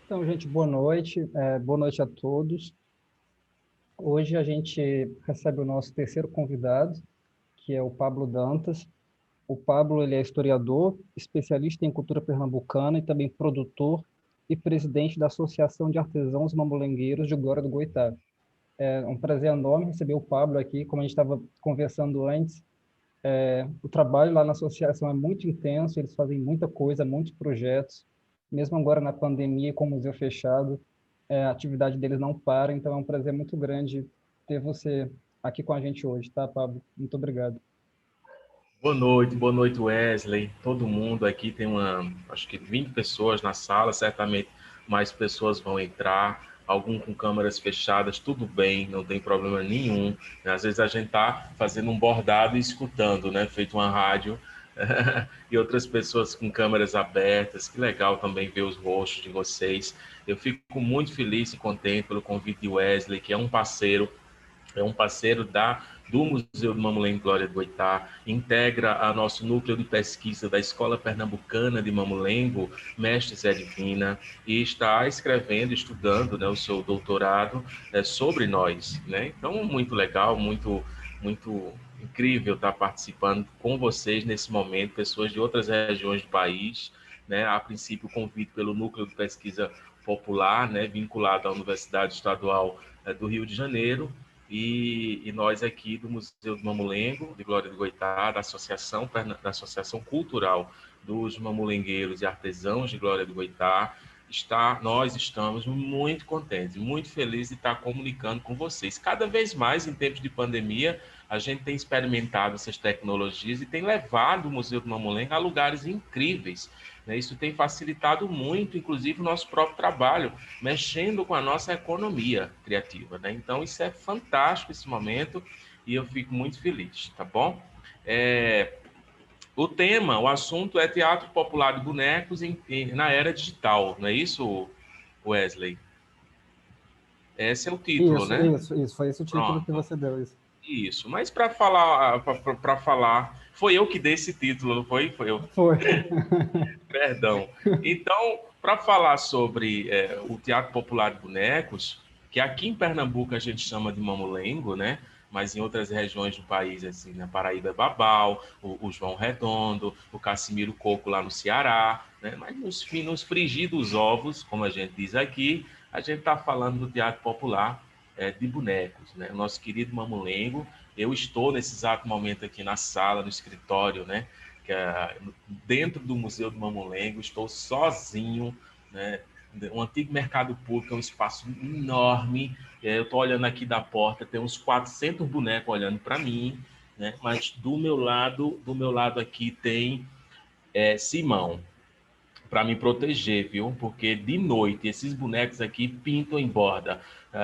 Então, gente, boa noite. Boa noite a todos. Hoje a gente recebe o nosso terceiro convidado, que é o Pablo Dantas. O Pablo, ele é historiador, especialista em cultura pernambucana e também produtor e presidente da Associação de Artesãos Mamulengueiros de Glória do Goitá. É um prazer enorme receber o Pablo aqui. Como a gente estava conversando antes, o trabalho lá na associação é muito intenso, eles fazem muita coisa, muitos projetos. Mesmo agora na pandemia, com o museu fechado, a atividade deles não para, então é um prazer muito grande ter você aqui com a gente hoje, tá, Pablo? Muito obrigado. Boa noite Wesley. Todo mundo aqui tem acho que 20 pessoas na sala, certamente mais pessoas vão entrar, algum com câmeras fechadas, tudo bem, não tem problema nenhum. Às vezes a gente tá fazendo um bordado e escutando, né, feito uma rádio, e outras pessoas com câmeras abertas. Que legal também ver os rostos de vocês. Eu fico muito feliz e contente pelo convite de Wesley, que é um parceiro do Museu do Mamulengo Glória do Goitá, integra a nosso núcleo de pesquisa da Escola Pernambucana de Mamulengo, Mestre Zé Divina, e está escrevendo, estudando, né, o seu doutorado sobre nós. Né? Então, muito legal, muito incrível estar participando com vocês nesse momento, pessoas de outras regiões do país, né? A princípio, convite pelo Núcleo de Pesquisa Popular, né, vinculado à Universidade Estadual do Rio de Janeiro, e nós aqui do Museu do Mamulengo, de Glória do Goitá, da Associação Cultural dos Mamulengueiros e Artesãos de Glória do Goitá, nós estamos muito contentes, muito felizes de estar comunicando com vocês. Cada vez mais, em tempos de pandemia, a gente tem experimentado essas tecnologias e tem levado o Museu do Mamulengo a lugares incríveis. Né? Isso tem facilitado muito, inclusive, o nosso próprio trabalho, mexendo com a nossa economia criativa. Né? Então, isso é fantástico esse momento e eu fico muito feliz, tá bom? O assunto é teatro popular de bonecos na era digital, não é isso, Wesley? Esse é o título, Isso, né? isso, isso. Foi esse o título que Pronto. você deu. Isso. Isso. Mas para falar, foi eu que dei esse título, não foi? Foi eu. Foi. Perdão. Então, para falar sobre o Teatro Popular de Bonecos, que aqui em Pernambuco a gente chama de mamulengo, né? Mas em outras regiões do país, assim, na Paraíba é babau, o João Redondo, o Cassimiro Coco lá no Ceará, né? Mas nos frigir dos ovos, como a gente diz aqui, a gente está falando do Teatro Popular de Bonecos, né? O nosso querido mamulengo. Eu estou nesse exato momento aqui na sala, no escritório, né? Que é dentro do Museu do Mamulengo, estou sozinho, né? Um antigo mercado público, é um espaço enorme. Eu estou olhando aqui da porta, tem uns 400 bonecos olhando para mim, né? Mas do meu lado aqui tem Simão para me proteger, viu? Porque de noite esses bonecos aqui pintam em borda.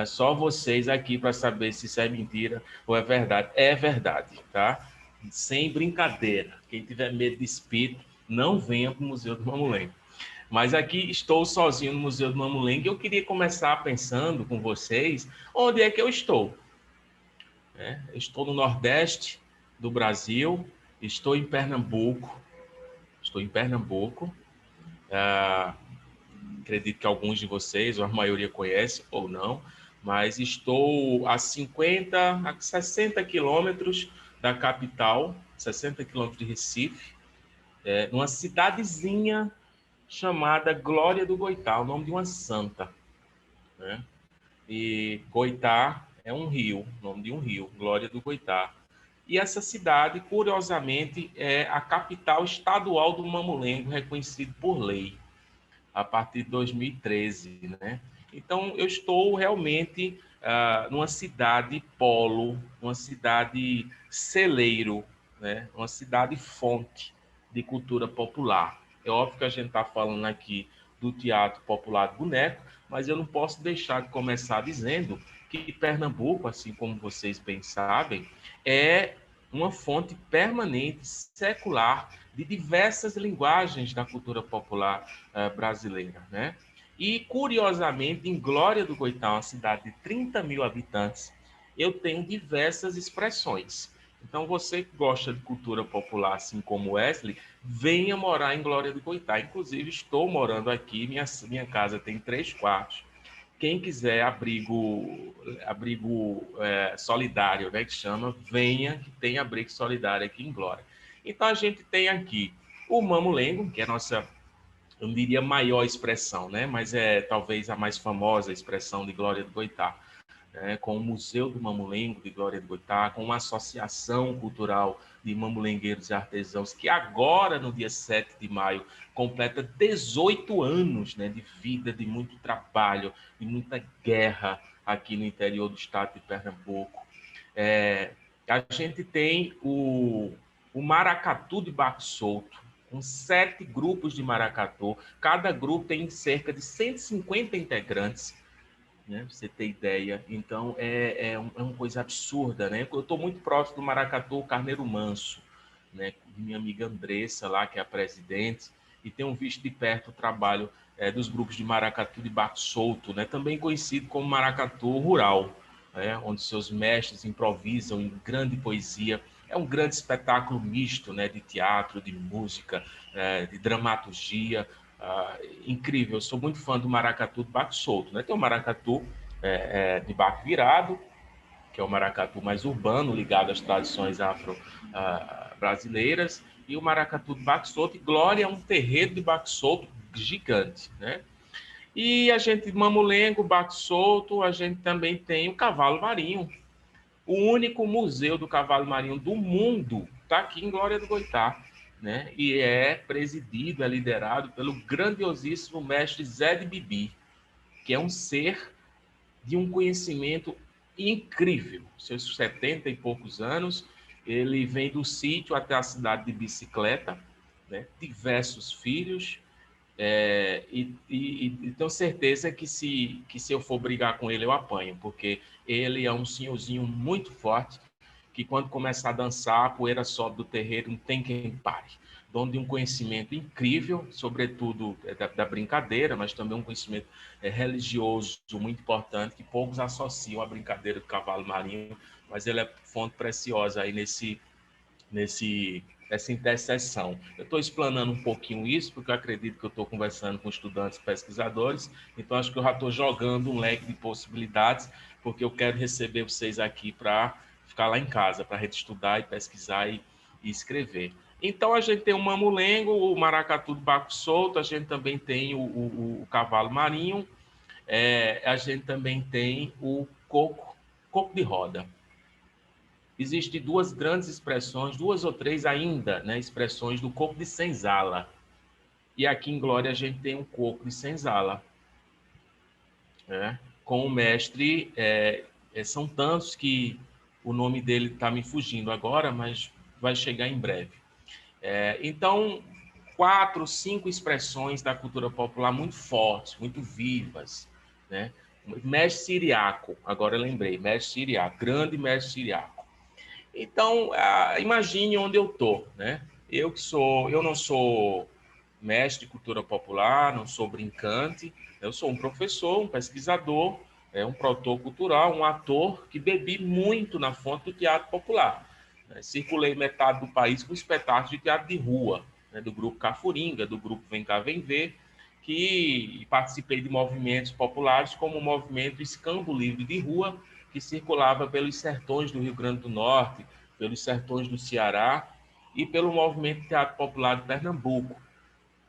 Só vocês aqui para saber se isso é mentira ou é verdade. É verdade, tá? Sem brincadeira. Quem tiver medo de espírito, não venha para o Museu do Mamulengo. Mas aqui estou sozinho no Museu do Mamulengo e eu queria começar pensando com vocês onde é que eu estou. Né? Eu estou no Nordeste do Brasil, estou em Pernambuco. Estou em Pernambuco. Ah, acredito que alguns de vocês, ou a maioria conhece ou não, mas estou a 60 quilômetros da capital, 60 quilômetros de Recife, numa cidadezinha chamada Glória do Goitá, o nome de uma santa. Né? E Goitá é um rio, nome de um rio, Glória do Goitá. E essa cidade, curiosamente, é a capital estadual do Mamulengo, reconhecido por lei a partir de 2013, né? Então, eu estou realmente numa cidade polo, uma cidade celeiro, né? Uma cidade fonte de cultura popular. É óbvio que a gente está falando aqui do Teatro Popular de Boneco, mas eu não posso deixar de começar dizendo que Pernambuco, assim como vocês bem sabem, é uma fonte permanente, secular, de diversas linguagens da cultura popular brasileira, né? E, curiosamente, em Glória do Goitá, uma cidade de 30 mil habitantes, eu tenho diversas expressões. Então, você que gosta de cultura popular, assim como Wesley, venha morar em Glória do Goitá. Inclusive, estou morando aqui, minha casa tem 3 quartos. Quem quiser abrigo solidário, né, que chama, venha, que tem abrigo solidário aqui em Glória. Então, a gente tem aqui o Mamulengo, que é a nossa, eu não diria maior expressão, né, mas é talvez a mais famosa expressão de Glória do Goitá, com o Museu do Mamulengo de Glória do Goitá, com uma associação cultural de mamulengueiros e artesãos, que agora, no dia 7 de maio, completa 18 anos, né, de vida, de muito trabalho, de muita guerra aqui no interior do estado de Pernambuco. A gente tem o Maracatu de Barco Solto, com 7 grupos de maracatu. Cada grupo tem cerca de 150 integrantes, né? Pra você ter ideia. Então, é uma coisa absurda, né? Eu estou muito próximo do Maracatu Carneiro Manso, né? Minha amiga Andressa lá, que é a presidente, e tenho visto de perto o trabalho dos grupos de maracatu de barco solto, né? Também conhecido como maracatu rural, né? Onde seus mestres improvisam em grande poesia. É um grande espetáculo misto, né? De teatro, de música, de dramaturgia, incrível. Eu sou muito fã do maracatu de barco solto, né? Tem o maracatu de barco virado, que é o maracatu mais urbano, ligado às tradições afro-brasileiras, e o maracatu de barco solto. E Glória é um terreiro de barco solto gigante, né? E a gente, mamulengo, barco solto, a gente também tem o cavalo marinho. O único museu do cavalo marinho do mundo está aqui em Glória do Goitá, né? E é presidido, é liderado pelo grandiosíssimo mestre Zé de Bibi, que é um ser de um conhecimento incrível. Seus 70 e poucos anos, ele vem do sítio até a cidade de bicicleta, né? Diversos filhos, e tenho certeza que se eu for brigar com ele, eu apanho, porque ele é um senhorzinho muito forte, que quando começar a dançar, a poeira sobe do terreiro, não tem quem pare. Dono de um conhecimento incrível, sobretudo da brincadeira, mas também um conhecimento religioso muito importante, que poucos associam à brincadeira do cavalo marinho, mas ele é fonte preciosa aí nessa interseção. Eu estou explanando um pouquinho isso, porque eu acredito que eu estou conversando com estudantes e pesquisadores, então acho que eu já estou jogando um leque de possibilidades, porque eu quero receber vocês aqui para ficar lá em casa, para a gente estudar e pesquisar e escrever. Então, a gente tem o mamulengo, o maracatu do barco solto, a gente também tem o cavalo marinho, a gente também tem o coco de roda. Existem 2 grandes expressões, 2 ou 3 ainda, né, expressões do coco de senzala. E aqui em Glória a gente tem um coco de senzala, né, com o mestre, são tantos que o nome dele está me fugindo agora, mas vai chegar em breve. Então, 4, 5 expressões da cultura popular muito fortes, muito vivas, né? Mestre Siriaco, agora eu lembrei, mestre Siriaco, grande mestre Siriaco. Então, imagine onde eu estou, né? Eu não sou mestre de cultura popular, não sou brincante, eu sou um professor, um pesquisador, um produtor cultural, um ator que bebi muito na fonte do teatro popular. Circulei metade do país com espetáculos de teatro de rua, né, do grupo Cafuringa, do grupo Vem Cá, Vem Ver, que participei de movimentos populares como o movimento Escambo Livre de Rua, que circulava pelos sertões do Rio Grande do Norte, pelos sertões do Ceará e pelo movimento Teatro Popular de Pernambuco.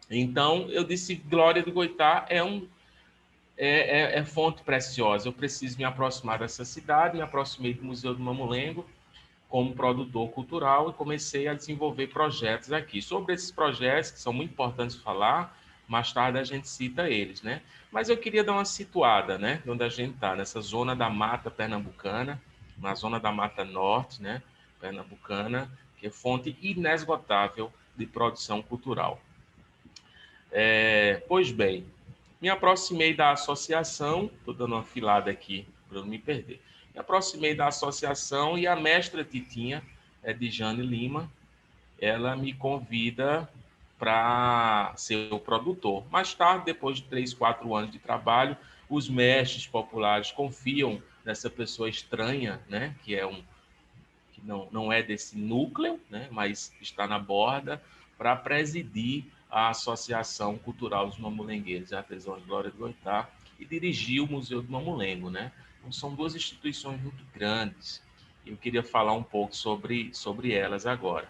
Então, eu disse, Glória do Goitá é fonte preciosa. Eu preciso me aproximar dessa cidade, me aproximei do Museu do Mamulengo como produtor cultural e comecei a desenvolver projetos aqui. Sobre esses projetos, que são muito importantes falar, mais tarde a gente cita eles, né? Mas eu queria dar uma situada, né? Onde a gente está, nessa zona da mata pernambucana, na zona da mata norte, né? Pernambucana, que é fonte inesgotável de produção cultural. Pois bem, me aproximei da associação, estou dando uma filada aqui para não me perder. Me aproximei da associação e a mestra Titinha, de Jane Lima, ela me convida para ser o produtor. Mais tarde, depois de 3, 4 anos de trabalho, os mestres populares confiam nessa pessoa estranha, né, que que não é desse núcleo, né, mas está na borda, para presidir a Associação Cultural dos Mamulengueiros e Artesãos Glória de Goitá e dirigir o Museu do Mamulengo, né? Então, são duas instituições muito grandes. Eu queria falar um pouco sobre elas agora.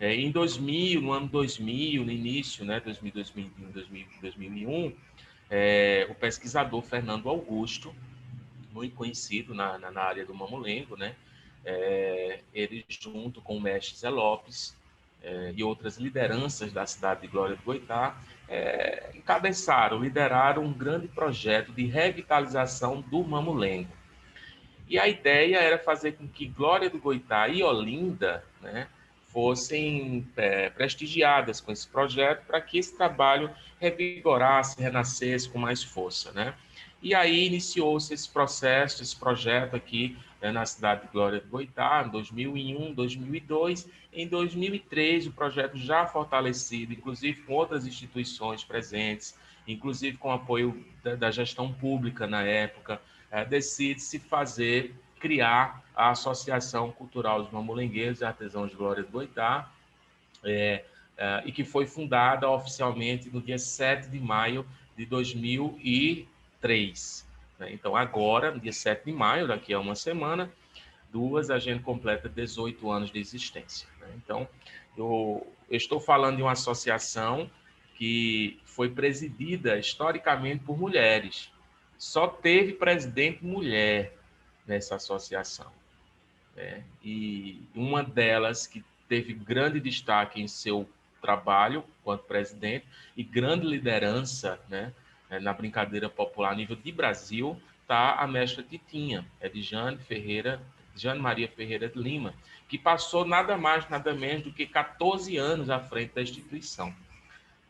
Em 2000, no ano 2000, no início, né, 2001, 2001, o pesquisador Fernando Augusto, muito conhecido na área do mamulengo, né? Ele, junto com o mestre Zé Lopes e outras lideranças da cidade de Glória de Goitá, lideraram um grande projeto de revitalização do mamulengo. E a ideia era fazer com que Glória do Goitá e Olinda, né, fossem prestigiadas com esse projeto para que esse trabalho revigorasse, renascesse com mais força, né? E aí iniciou-se esse processo, esse projeto aqui, né, na cidade de Glória do Goitá, em 2001, 2002. Em 2003, o projeto já fortalecido, inclusive com outras instituições presentes, inclusive com apoio da gestão pública na época, decide-se criar a Associação Cultural dos Mamulengueiros e Artesãos de Glória do Goitá, e que foi fundada oficialmente no dia 7 de maio de 2003. Então, agora, no dia 7 de maio, daqui a uma semana, a gente completa 18 anos de existência. Então, eu estou falando de uma associação que foi presidida historicamente por mulheres. Só teve presidente mulher nessa associação. E uma delas que teve grande destaque em seu trabalho enquanto presidente e grande liderança, né, na brincadeira popular a nível de Brasil, está a mestra Titinha, de Jane Maria Ferreira de Lima, que passou nada mais, nada menos do que 14 anos à frente da instituição.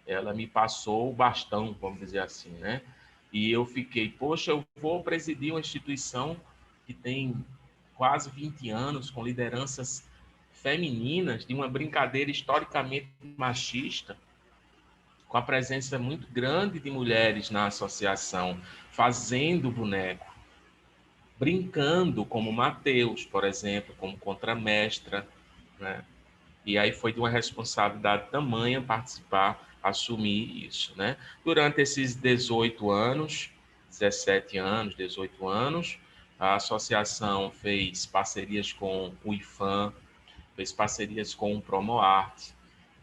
Ela me passou o bastão, vamos dizer assim, né? E eu fiquei, poxa, eu vou presidir uma instituição que tem quase 20 anos, com lideranças femininas, de uma brincadeira historicamente machista, com a presença muito grande de mulheres na associação, fazendo boneco, brincando, como Mateus, por exemplo, como contramestra, né? E aí foi de uma responsabilidade tamanha participar, assumir isso, né? Durante esses 18 anos, 17 anos, 18 anos, a associação fez parcerias com o IFAM, fez parcerias com o Promoarte,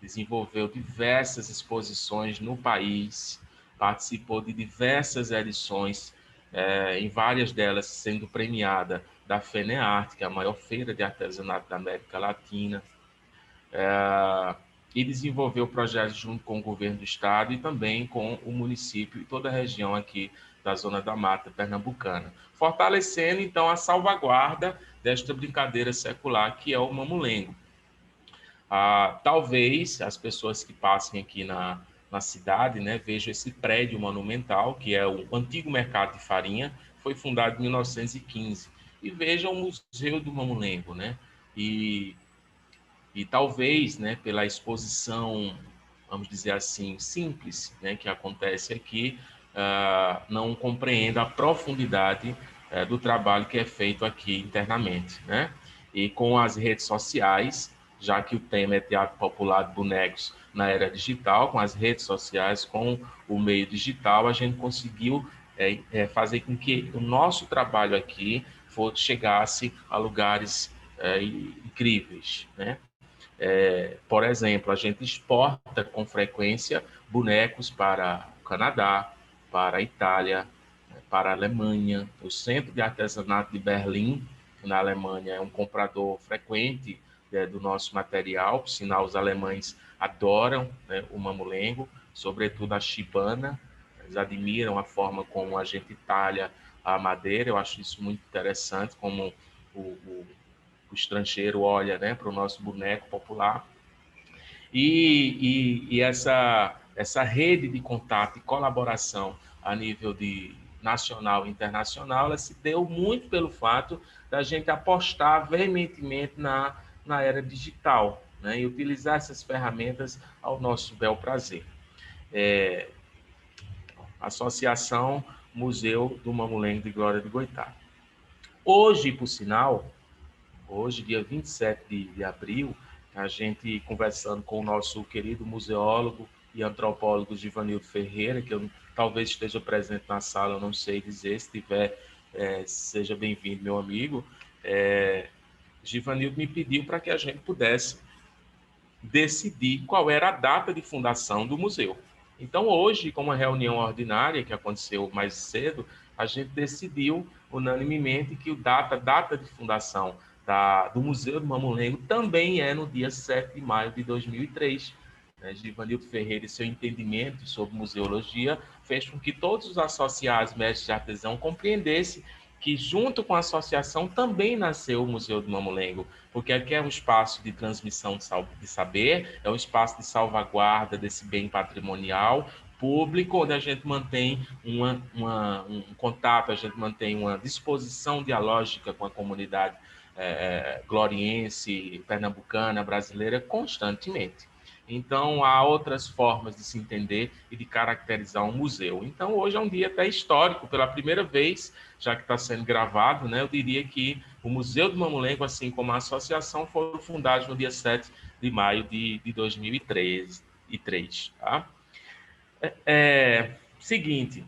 desenvolveu diversas exposições no país, participou de diversas edições, em várias delas sendo premiada da FENEARTE, que é a maior feira de artesanato da América Latina, e desenvolveu projetos junto com o governo do estado e também com o município e toda a região aqui da Zona da Mata Pernambucana, fortalecendo, então, a salvaguarda desta brincadeira secular que é o mamulengo. Talvez as pessoas que passem aqui na cidade, né, vejam esse prédio monumental, que é o antigo mercado de farinha, foi fundado em 1915, e vejam o Museu do Mamulengo, né? E talvez, né, pela exposição, vamos dizer assim, simples, né, que acontece aqui, não compreenda a profundidade do trabalho que é feito aqui internamente, né? E com as redes sociais, já que o tema é teatro popular de bonecos na era digital, com as redes sociais, com o meio digital, a gente conseguiu fazer com que o nosso trabalho aqui chegasse a lugares incríveis, né? Por exemplo, a gente exporta com frequência bonecos para o Canadá, para a Itália, para a Alemanha. O Centro de Artesanato de Berlim, na Alemanha, é um comprador frequente do nosso material, por sinal, os alemães adoram, né, o mamulengo, sobretudo a chibana. Eles admiram a forma como a gente talha a madeira. Eu acho isso muito interessante, como o estrangeiro olha, né, para o nosso boneco popular. E essa rede de contato e colaboração a nível de nacional e internacional, ela se deu muito pelo fato da gente apostar veementemente na era digital, né, e utilizar essas ferramentas ao nosso bel prazer. Associação Museu do Mamulengo de Glória de Goitá. Hoje, por sinal, hoje, dia 27 de abril, a gente conversando com o nosso querido museólogo e antropólogo Givanildo Ferreira, que eu talvez esteja presente na sala, eu não sei dizer, se tiver, seja bem-vindo, meu amigo. Givanildo me pediu para que a gente pudesse decidir qual era a data de fundação do museu. Então, hoje, com uma reunião ordinária que aconteceu mais cedo, a gente decidiu unanimemente que a data de fundação do Museu do Mamulengo também é no dia 7 de maio de 2003. Givanildo Ferreira e seu entendimento sobre museologia fez com que todos os associados mestres de artesão compreendessem que, junto com a associação, também nasceu o Museu do Mamulengo, porque aqui é um espaço de transmissão de saber, é um espaço de salvaguarda desse bem patrimonial público, onde a gente mantém um contato, a gente mantém uma disposição dialógica com a comunidade gloriense, pernambucana, brasileira, constantemente. Então, há outras formas de se entender e de caracterizar um museu. Então, hoje é um dia até histórico, pela primeira vez, já que está sendo gravado, né, eu diria que o Museu do Mamulengo, assim como a associação, foram fundados no dia 7 de maio de 2003. Tá? Seguinte,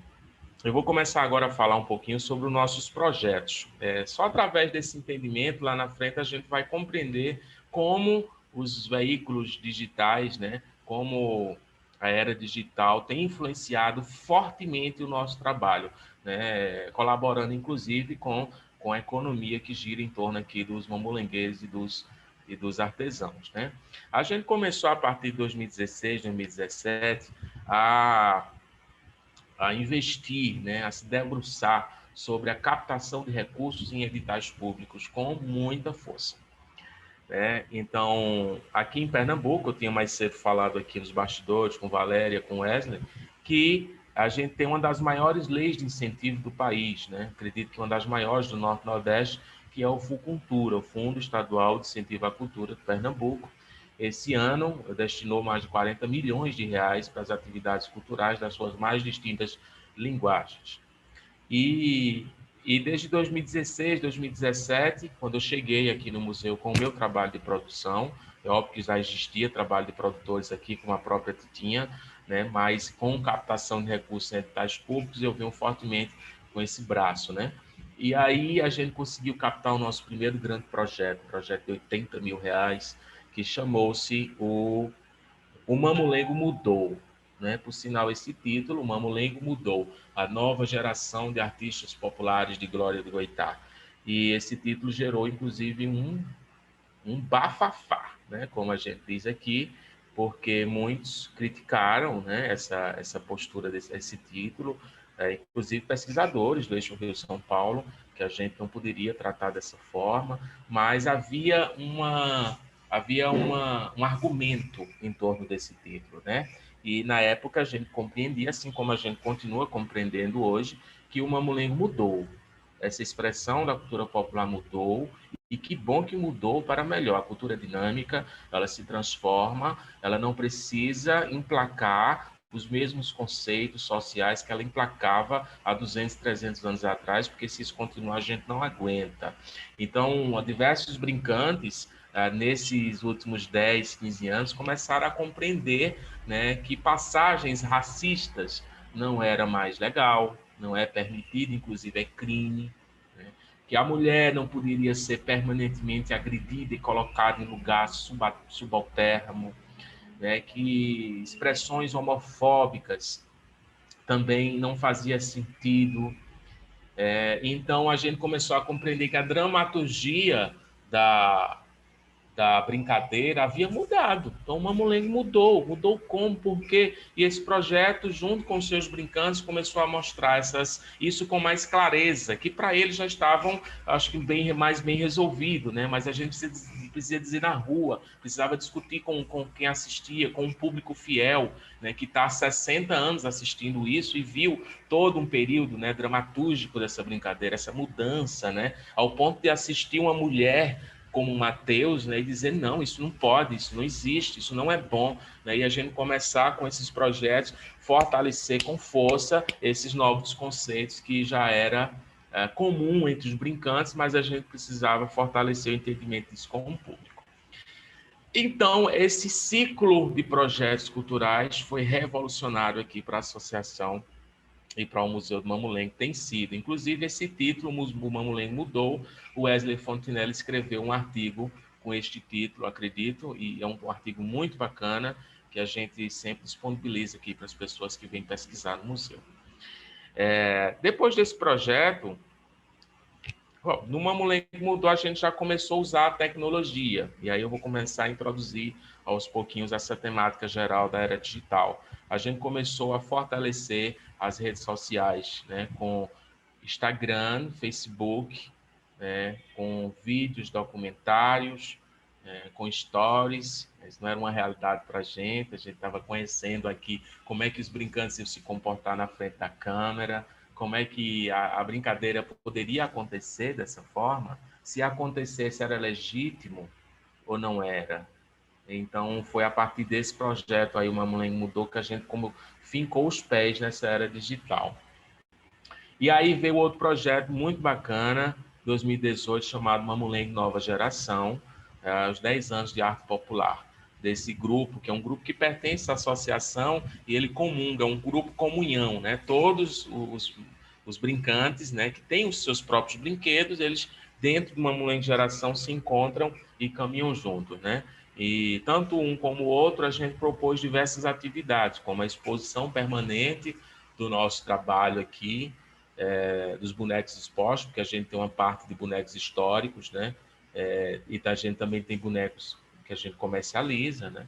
eu vou começar agora a falar um pouquinho sobre os nossos projetos. Só através desse entendimento, lá na frente, a gente vai compreender como os veículos digitais, né, como a era digital tem influenciado fortemente o nosso trabalho, né, colaborando, inclusive, com a economia que gira em torno aqui dos mamulengueiros e dos artesãos. Né? A gente começou, a partir de 2016, 2017, a investir, né, a se debruçar sobre a captação de recursos em editais públicos com muita força. Então, aqui em Pernambuco, eu tinha mais cedo falado aqui nos bastidores, com Valéria, com Wesley, que a gente tem uma das maiores leis de incentivo do país, né? Acredito que uma das maiores do Norte-Nordeste, que é o FUCultura, o Fundo Estadual de Incentivo à Cultura de Pernambuco. Esse ano, destinou mais de 40 milhões de reais para as atividades culturais das suas mais distintas linguagens. E desde 2016, 2017, quando eu cheguei aqui no museu com o meu trabalho de produção, é óbvio que já existia trabalho de produtores aqui, como a própria Titinha, né? Mas com captação de recursos em editais públicos, eu venho fortemente com esse braço, né? E aí a gente conseguiu captar o nosso primeiro grande projeto, um projeto de 80 mil reais, que chamou-se O Mamulengo Mudou. Né? Por sinal, esse título, O Mamulengo Mudou, a nova geração de artistas populares de Glória do Goitá. E esse título gerou, inclusive, um bafafá, né? Como a gente diz aqui, porque muitos criticaram, né, essa postura desse título, inclusive pesquisadores do Eixo Rio-São Paulo, que a gente não poderia tratar dessa forma, mas havia um argumento em torno desse título, né? E na época a gente compreendia, assim como a gente continua compreendendo hoje, que o mamulengo mudou. Essa expressão da cultura popular mudou, e que bom que mudou para melhor. A cultura é dinâmica, ela se transforma, ela não precisa emplacar os mesmos conceitos sociais que ela emplacava há 200, 300 anos atrás, porque se isso continuar, a gente não aguenta. Então, diversos brincantes, nesses últimos 10, 15 anos, começaram a compreender, né, que passagens racistas não era mais legal, não é permitido, inclusive é crime, né? Que a mulher não poderia ser permanentemente agredida e colocada em lugar subalterno, né? Que expressões homofóbicas também não fazia sentido. Então a gente começou a compreender que a dramaturgia da brincadeira havia mudado. Então, o Mamulengo mudou como, por quê? E esse projeto, junto com os seus brincantes, começou a mostrar isso com mais clareza, que para eles já estavam, acho que mais bem resolvido, né? Mas a gente precisa dizer na rua, precisava discutir com quem assistia, com um público fiel, né? Que está há 60 anos assistindo isso e viu todo um período, né, dramatúrgico dessa brincadeira, essa mudança, né? Ao ponto de assistir uma mulher como Mateus, né, e dizer, não, isso não pode, isso não existe, isso não é bom, né, e a gente começar com esses projetos, fortalecer com força esses novos conceitos que já era comum entre os brincantes, mas a gente precisava fortalecer o entendimento disso com o público. Então, esse ciclo de projetos culturais foi revolucionário aqui para a associação e para o Museu do Mamulengo, tem sido. Inclusive, esse título, o Mamulengo Mudou, o Wesley Fontinelli escreveu um artigo com este título, acredito, e é um artigo muito bacana, que a gente sempre disponibiliza aqui para as pessoas que vêm pesquisar no museu. Depois desse projeto, no Mamulengo Mudou, a gente já começou a usar a tecnologia, e aí eu vou começar a introduzir aos pouquinhos essa temática geral da era digital. A gente começou a fortalecer as redes sociais, né, com Instagram, Facebook, né, com vídeos, documentários, com stories. Isso não era uma realidade para a gente estava conhecendo aqui como é que os brincantes iam se comportar na frente da câmera, como é que a brincadeira poderia acontecer dessa forma, se acontecesse era legítimo ou não era. Então, foi a partir desse projeto aí, o Mamulengo Mudou, que a gente como fincou os pés nessa era digital. E aí veio outro projeto muito bacana, 2018, chamado Mamulengo Nova Geração, os 10 anos de arte popular desse grupo, que é um grupo que pertence à associação e ele comunga, é um grupo comunhão, né? Todos os brincantes, né, que têm os seus próprios brinquedos, eles dentro do Mamulengo Geração se encontram e caminham juntos, né? E tanto um como o outro, a gente propôs diversas atividades, como a exposição permanente do nosso trabalho aqui, dos bonecos expostos, porque a gente tem uma parte de bonecos históricos, né? E a gente também tem bonecos que a gente comercializa, né?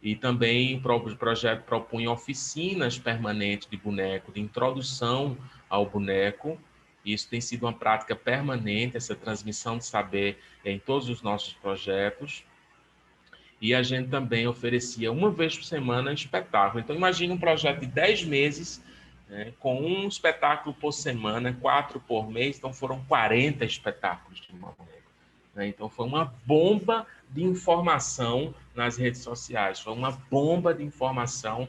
E também o projeto propunha oficinas permanentes de boneco, de introdução ao boneco. Isso tem sido uma prática permanente, essa transmissão de saber em todos os nossos projetos. E a gente também oferecia uma vez por semana espetáculo. Então, imagine um projeto de 10 meses, né, com um espetáculo por semana, 4 por mês, então foram 40 espetáculos de uma maneira. Né? Então, foi uma bomba de informação nas redes sociais, foi uma bomba de informação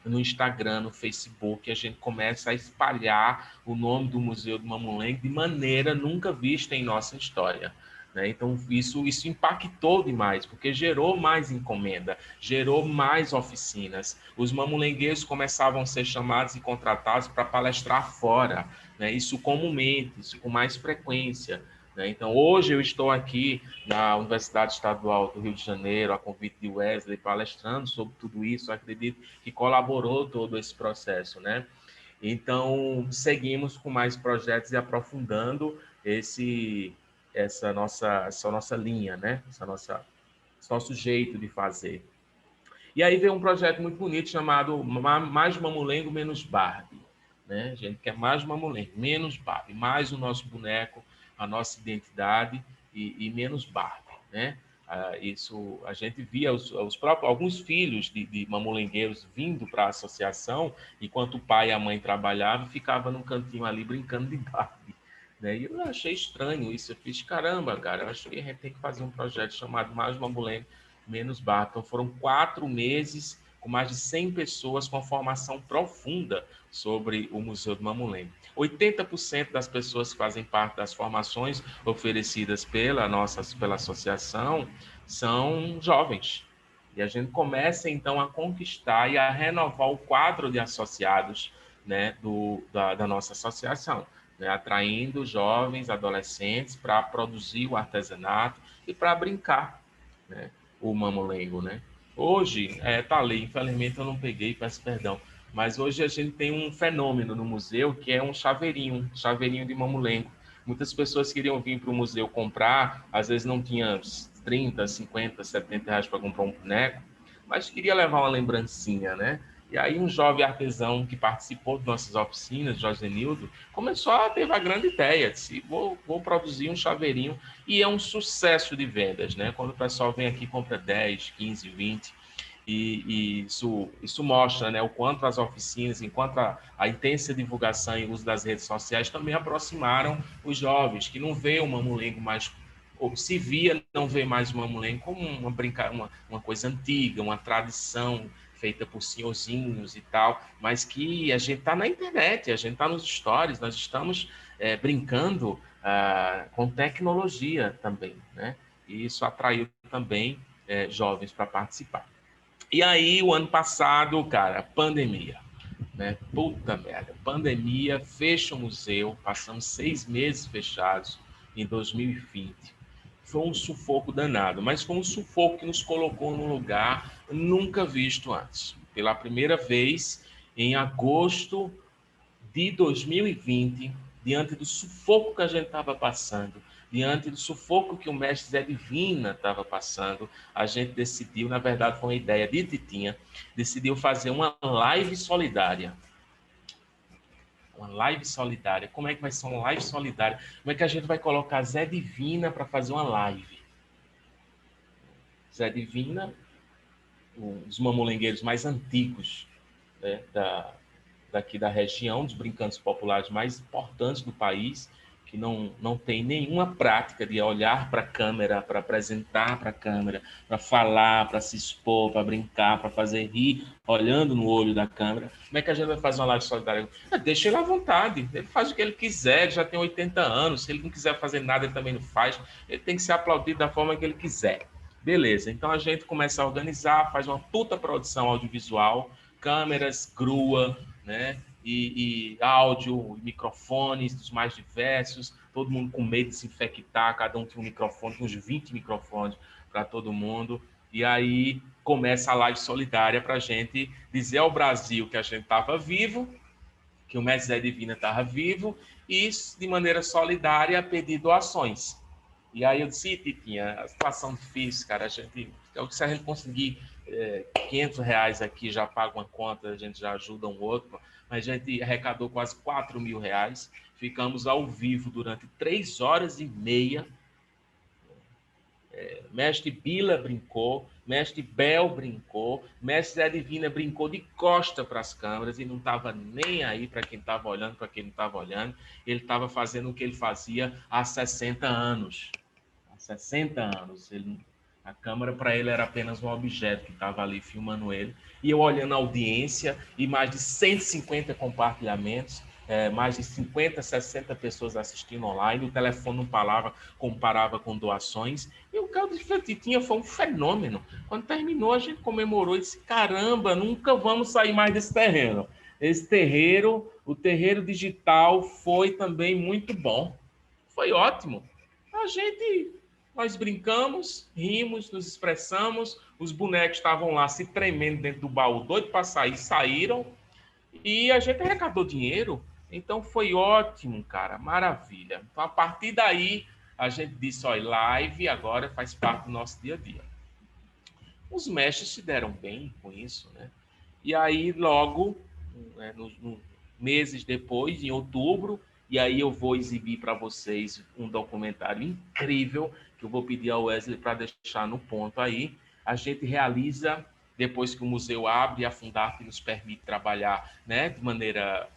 no Instagram, no Facebook, a gente começa a espalhar o nome do Museu do Mamulengo de maneira nunca vista em nossa história. Né? Então, isso impactou demais, porque gerou mais encomenda, gerou mais oficinas. Os mamulengueiros começavam a ser chamados e contratados para palestrar fora, né? Isso comumente, isso com mais frequência. Né? Então, hoje eu estou aqui na Universidade Estadual do Rio de Janeiro, a convite de Wesley, palestrando sobre tudo isso. Eu acredito que colaborou todo esse processo. Né? Então, seguimos com mais projetos e aprofundando essa nossa linha, né? Esse nosso jeito de fazer. E aí veio um projeto muito bonito chamado Mais Mamulengo, Menos Barbie. Né? A gente quer mais Mamulengo, menos Barbie, mais o nosso boneco, a nossa identidade e menos Barbie. Né? Isso a gente via alguns filhos de mamulengueiros vindo para a associação, enquanto o pai e a mãe trabalhavam, ficava num cantinho ali brincando de Barbie. Né? E eu achei estranho isso. Eu fiz, caramba, cara, eu acho que a gente tem que fazer um projeto chamado Mais Mamulengo, Menos Barbie. Então, foram 4 meses com mais de 100 pessoas com formação profunda sobre o Museu do Mamulengo. 80% das pessoas que fazem parte das formações oferecidas pela associação são jovens. E a gente começa, então, a conquistar e a renovar o quadro de associados, né, da nossa associação, né, atraindo jovens, adolescentes para produzir o artesanato e para brincar, né, o mamulengo. Né? Hoje, tá ali, infelizmente eu não peguei, peço perdão, mas hoje a gente tem um fenômeno no museu que é um chaveirinho de mamulengo. Muitas pessoas queriam vir para o museu comprar, às vezes não tinha 30, 50, 70 reais para comprar um boneco, mas queria levar uma lembrancinha, né? E aí um jovem artesão que participou de nossas oficinas, Jorge Nildo, teve a grande ideia, disse, vou produzir um chaveirinho, e é um sucesso de vendas, né? Quando o pessoal vem aqui, compra 10, 15, 20, e isso mostra, né, o quanto as oficinas, enquanto a intensa divulgação e uso das redes sociais também aproximaram os jovens, que não vê o mamulengo mais, ou se via, não vê mais o mamulengo como uma coisa antiga, uma tradição feita por senhorzinhos e tal, mas que a gente está na internet, a gente está nos stories, nós estamos brincando com tecnologia também, né? E isso atraiu também jovens para participar. E aí, o ano passado, cara, pandemia, né? Puta merda, pandemia, fecha o museu, passamos 6 meses fechados em 2020. Foi um sufoco danado, mas foi um sufoco que nos colocou num lugar nunca visto antes. Pela primeira vez, em agosto de 2020, diante do sufoco que a gente estava passando, diante do sufoco que o mestre Zé Divina estava passando, a gente decidiu, na verdade foi uma ideia de Titinha, decidiu fazer uma live solidária. Uma live solidária. Como é que vai ser uma live solidária? Como é que a gente vai colocar Zé Divina para fazer uma live? Zé Divina, um dos mamulengueiros mais antigos, né, daqui da região, dos brincantes populares mais importantes do país, que não tem nenhuma prática de olhar para a câmera, para apresentar para a câmera, para falar, para se expor, para brincar, para fazer rir, olhando no olho da câmera. Como é que a gente vai fazer uma live solidária? Deixa ele à vontade, ele faz o que ele quiser, ele já tem 80 anos, se ele não quiser fazer nada, ele também não faz, ele tem que ser aplaudido da forma que ele quiser. Beleza, então a gente começa a organizar, faz uma puta produção audiovisual, câmeras, grua, né? E áudio, microfones dos mais diversos, todo mundo com medo de se infectar, cada um tinha um microfone, uns 20 microfones para todo mundo. E aí começa a live solidária para a gente dizer ao Brasil que a gente estava vivo, que o Mestre Zé Divina estava vivo, e de maneira solidária pedir doações. E aí eu disse, Titinha, a situação difícil, cara, se a gente conseguir R$500 aqui, já paga uma conta, a gente já ajuda um outro, mas a gente arrecadou quase R$4.000, ficamos ao vivo durante 3 horas e meia, Mestre Bila brincou, Mestre Bel brincou, Mestre Zé Divina brincou de costa para as câmeras e não estava nem aí para quem estava olhando, para quem não estava olhando, ele estava fazendo o que ele fazia há 60 anos. 60 anos. A câmera para ele era apenas um objeto que estava ali filmando ele. E eu olhando a audiência e mais de 150 compartilhamentos, mais de 50, 60 pessoas assistindo online. O telefone não comparava com doações. E o caldo de Titinha foi um fenômeno. Quando terminou, a gente comemorou e disse: caramba, nunca vamos sair mais desse terreno. Esse terreiro, o terreiro digital, foi também muito bom. Foi ótimo. Nós brincamos, rimos, nos expressamos, os bonecos estavam lá se tremendo dentro do baú, doido para sair, saíram, e a gente arrecadou dinheiro, então foi ótimo, cara, maravilha. Então, a partir daí, a gente disse, olha, live agora faz parte do nosso dia a dia. Os mestres se deram bem com isso, né? E aí, logo, né, meses depois, em outubro, e aí eu vou exibir para vocês um documentário incrível, que eu vou pedir ao Wesley para deixar no ponto aí. A gente realiza, depois que o museu abre, a Fundarte nos permite trabalhar, né, de maneira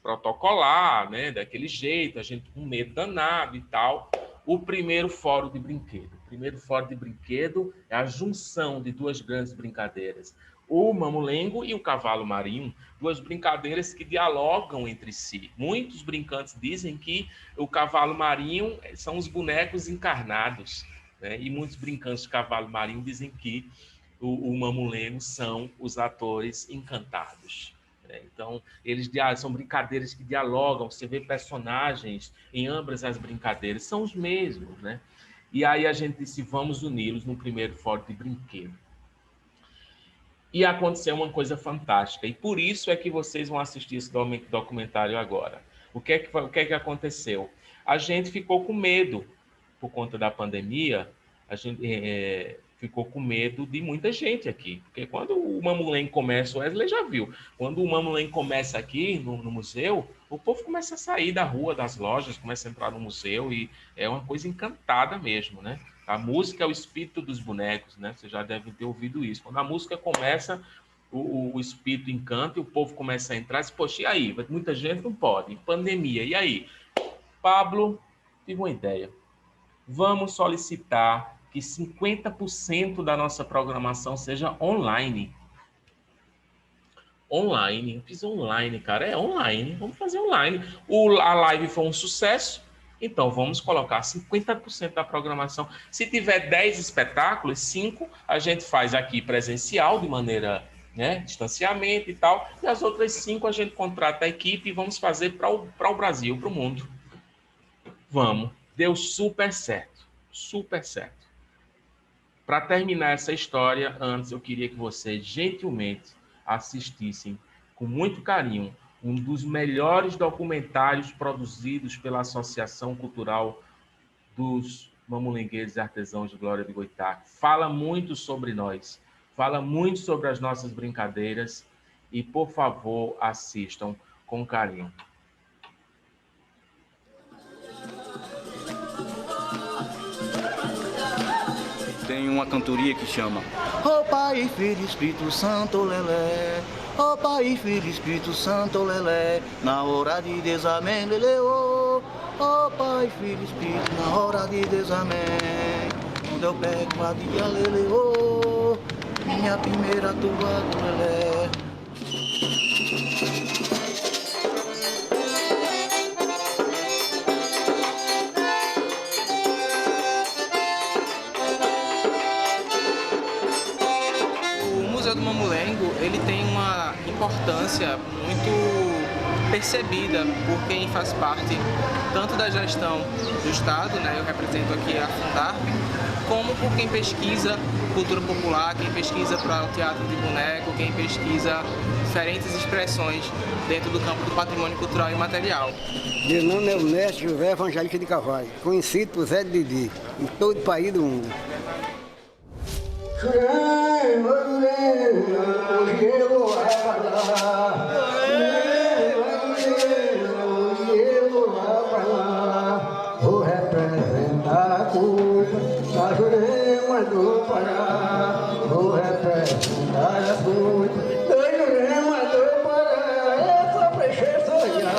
protocolar, né, daquele jeito, a gente com medo danado e tal, o primeiro fórum de brinquedo. O primeiro fórum de brinquedo é a junção de duas grandes brincadeiras, o mamulengo e o cavalo marinho, duas brincadeiras que dialogam entre si. Muitos brincantes dizem que o cavalo marinho são os bonecos encarnados, né? E muitos brincantes de cavalo marinho dizem que o mamulengo são os atores encantados. Então, eles são brincadeiras que dialogam, você vê personagens em ambas as brincadeiras, são os mesmos, né? E aí a gente disse, vamos uni-los no primeiro fórum de brinquedo. E aconteceu uma coisa fantástica. E por isso é que vocês vão assistir esse documentário agora. O que é que aconteceu? A gente ficou com medo, por conta da pandemia, a gente ficou com medo de muita gente aqui. Porque quando o Mamulengo começa, o Wesley já viu, quando o Mamulengo começa aqui no museu, o povo começa a sair da rua, das lojas, começa a entrar no museu e é uma coisa encantada mesmo, né? A música é o espírito dos bonecos, né? Você já deve ter ouvido isso. Quando a música começa, o espírito encanta e o povo começa a entrar. Diz, poxa, e aí? Muita gente não pode. Pandemia, e aí? Pablo, tive uma ideia. Vamos solicitar que 50% da nossa programação seja online. online. Eu fiz online, cara. É online. Vamos fazer online. A live foi um sucesso. Então, vamos colocar 50% da programação. Se tiver 10 espetáculos, 5 a gente faz aqui presencial, de maneira, né, distanciamento e tal. E as outras 5 a gente contrata a equipe e vamos fazer para o Brasil, para o mundo. Vamos. Deu super certo. Super certo. Para terminar essa história, antes eu queria que vocês gentilmente assistissem com muito carinho um dos melhores documentários produzidos pela Associação Cultural dos Mamulengueiros e Artesãos de Glória de Goitá. Fala muito sobre nós, fala muito sobre as nossas brincadeiras e, por favor, assistam com carinho. Tem uma cantoria que chama Ó Pai, Filho, Espírito Santo, lelé. Ó Pai, Filho, Espírito Santo, lelé. Na hora de Deus, amém, lelê, ó. Ó Pai, Filho, Espírito, na hora de Deus, amém. Quando eu pego a dia, lelê, ó. Minha primeira tua, lelé. Ele tem uma importância muito percebida por quem faz parte tanto da gestão do Estado, né, eu represento aqui a Fundarp, como por quem pesquisa cultura popular, quem pesquisa para o teatro de boneco, quem pesquisa diferentes expressões dentro do campo do patrimônio cultural e material. Meu nome é o mestre José Evangelista de Carvalho, conhecido por Zé de Didi, em todo o país do mundo. Vou representar a culpa da Jurema do Pará. Vou representar a culpa da Jurema do Pará. É só pra encher sonhar.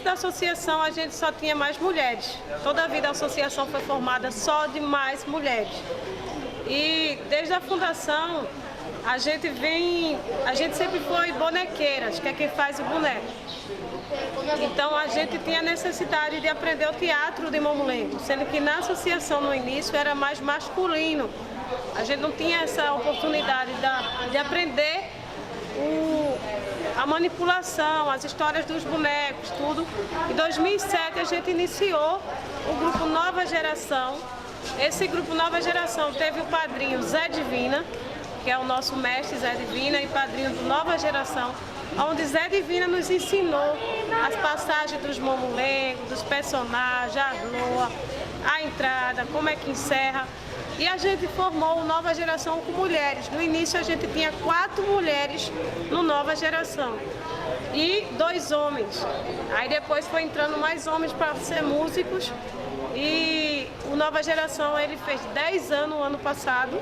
Da associação a gente só tinha mais mulheres. Toda a vida a associação foi formada só de mais mulheres. E desde a fundação a gente sempre foi bonequeiras, que é quem faz o boneco. Então a gente tinha necessidade de aprender o teatro de mamulengo, sendo que na associação no início era mais masculino. A gente não tinha essa oportunidade de aprender a manipulação, as histórias dos bonecos, tudo. Em 2007 a gente iniciou o grupo Nova Geração. Esse grupo Nova Geração teve o padrinho Zé Divina, que é o nosso mestre Zé Divina e padrinho do Nova Geração, onde Zé Divina nos ensinou as passagens dos mamulengos, dos personagens, a loa, a entrada, como é que encerra. E a gente formou o Nova Geração com mulheres. No início a gente tinha 4 mulheres no Nova Geração e 2 homens. Aí depois foi entrando mais homens para ser músicos. E o Nova Geração ele fez 10 anos no ano passado.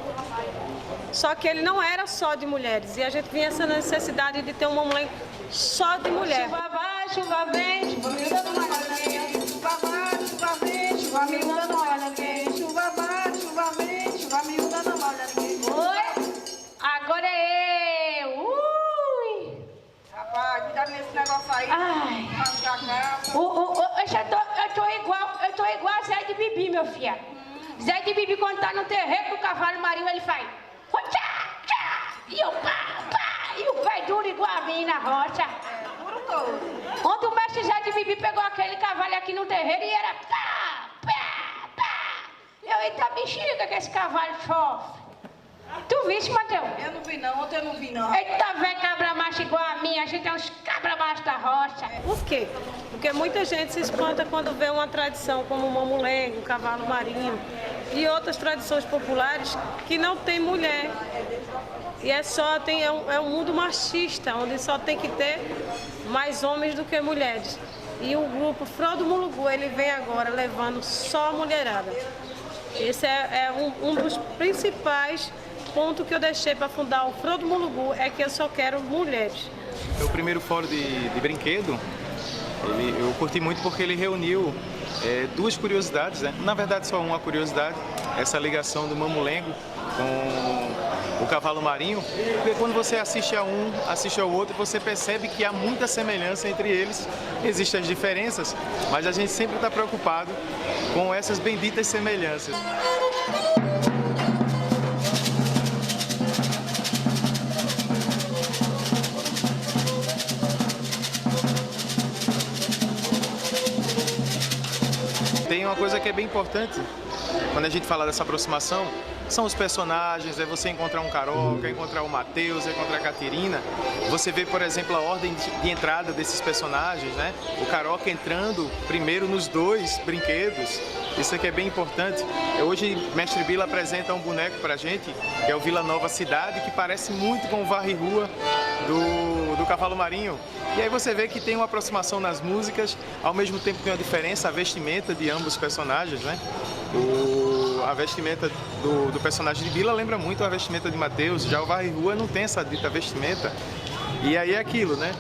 Só que ele não era só de mulheres. E a gente vinha essa necessidade de ter um mamulengo só de mulher. Chuva vai, chuva vem, chuva me dando uma olhadinha. Chuva vai, chuva vem, chuva me dando uma olhadinha. Chuva vai, chuva vem, chuva me dando uma olhadinha. Oi? Agora é eu. Ui! Rapaz, cuidado nesse negócio aí. Ai. Eu tô igual Zé de Bibi, meu filho. Zé de Bibi, quando tá no terreiro do cavalo marinho, ele faz. E eu pá, e o pé duro igual a mim na roça. É, duro todo. Ontem o mestre Zé de Bibi pegou aquele cavalo aqui no terreiro e era pá. Eu, eita bexiga que esse cavalo sofre. Tu viste, Mateus? Eu não vi não, ontem eu não vi não. Eita, velho cabra macho igual a mim, a gente é uns cabra macho da roça. Por quê? Porque muita gente se espanta quando vê uma tradição como o mamulengo, o cavalo marinho e outras tradições populares que não tem mulher. E é um mundo machista, onde só tem que ter mais homens do que mulheres. E o grupo Frodo Mulugu, ele vem agora levando só a mulherada. Esse é um dos principais pontos que eu deixei para fundar o Frodo Mulugu, é que eu só quero mulheres. O primeiro fórum de brinquedo, eu curti muito porque ele reuniu duas curiosidades, né? Na verdade só uma curiosidade, essa ligação do mamulengo com o cavalo marinho, porque quando você assiste a um, assiste ao outro, você percebe que há muita semelhança entre eles, existem as diferenças, mas a gente sempre está preocupado com essas benditas semelhanças. Tem uma coisa que é bem importante quando a gente fala dessa aproximação, são os personagens, é você encontrar um Caroca, encontrar o Mateus, encontrar a Caterina. Você vê, por exemplo, a ordem de entrada desses personagens, né? O Caroca entrando primeiro nos dois brinquedos, isso aqui é bem importante. Hoje, Mestre Bila apresenta um boneco pra gente, que é o Vila Nova Cidade, que parece muito com o Varre-Rua do Cavalo Marinho. E aí você vê que tem uma aproximação nas músicas, ao mesmo tempo tem uma diferença, a vestimenta de ambos os personagens, né? A vestimenta do personagem de Bila lembra muito a vestimenta de Mateus, já o Varre-Rua não tem essa dita vestimenta. E aí é aquilo, né?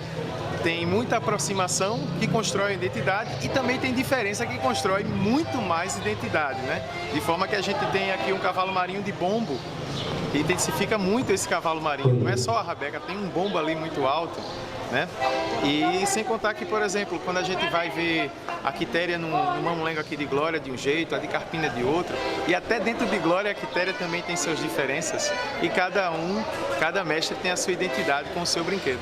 Tem muita aproximação que constrói a identidade e também tem diferença que constrói muito mais identidade, né? De forma que a gente tem aqui um cavalo marinho de bombo, que intensifica muito esse cavalo marinho. Não é só a rabeca, tem um bombo ali muito alto, né? E sem contar que, por exemplo, quando a gente vai ver a Quitéria no mamulengo aqui de Glória de um jeito, a de Carpina de outro, e até dentro de Glória a Quitéria também tem suas diferenças, e cada mestre tem a sua identidade com o seu brinquedo.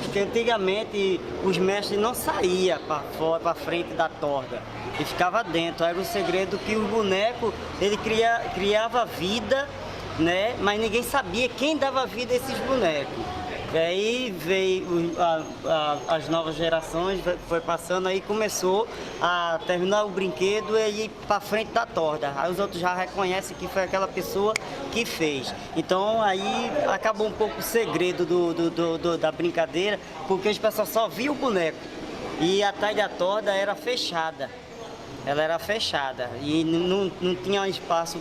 Porque antigamente os mestres não saíam para fora, para frente da torda, e ficava dentro. Era o segredo que o boneco ele criava vida, né? Mas ninguém sabia quem dava vida a esses bonecos. E aí veio as novas gerações, foi passando, aí começou a terminar o brinquedo e ir para frente da torda. Aí os outros já reconhecem que foi aquela pessoa que fez. Então aí acabou um pouco o segredo da brincadeira, porque os pessoal só via o boneco e atrás da torda era fechada. Ela era fechada e não tinha espaço,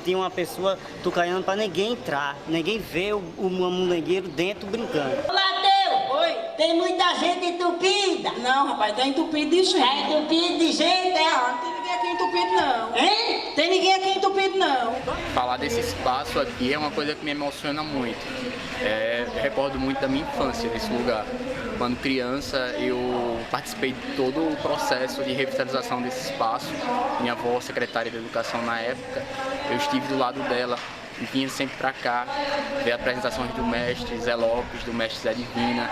tinha uma pessoa tucaiando para ninguém entrar, ninguém ver o mamulengueiro dentro brincando. Mateus! Oi? Tem muita gente entupida? Não, rapaz, tá entupido de gente. Tá entupido de gente, é? Não, não tem ninguém aqui entupido, não. Hein? Tem ninguém aqui entupido, não. Falar desse espaço aqui é uma coisa que me emociona muito. Eu recordo muito da minha infância nesse lugar. Quando criança, eu participei de todo o processo de revitalização desse espaço. Minha avó, secretária de Educação na época, eu estive do lado dela e vinha sempre para cá, ver apresentações do mestre Zé Lopes, do mestre Zé Divina,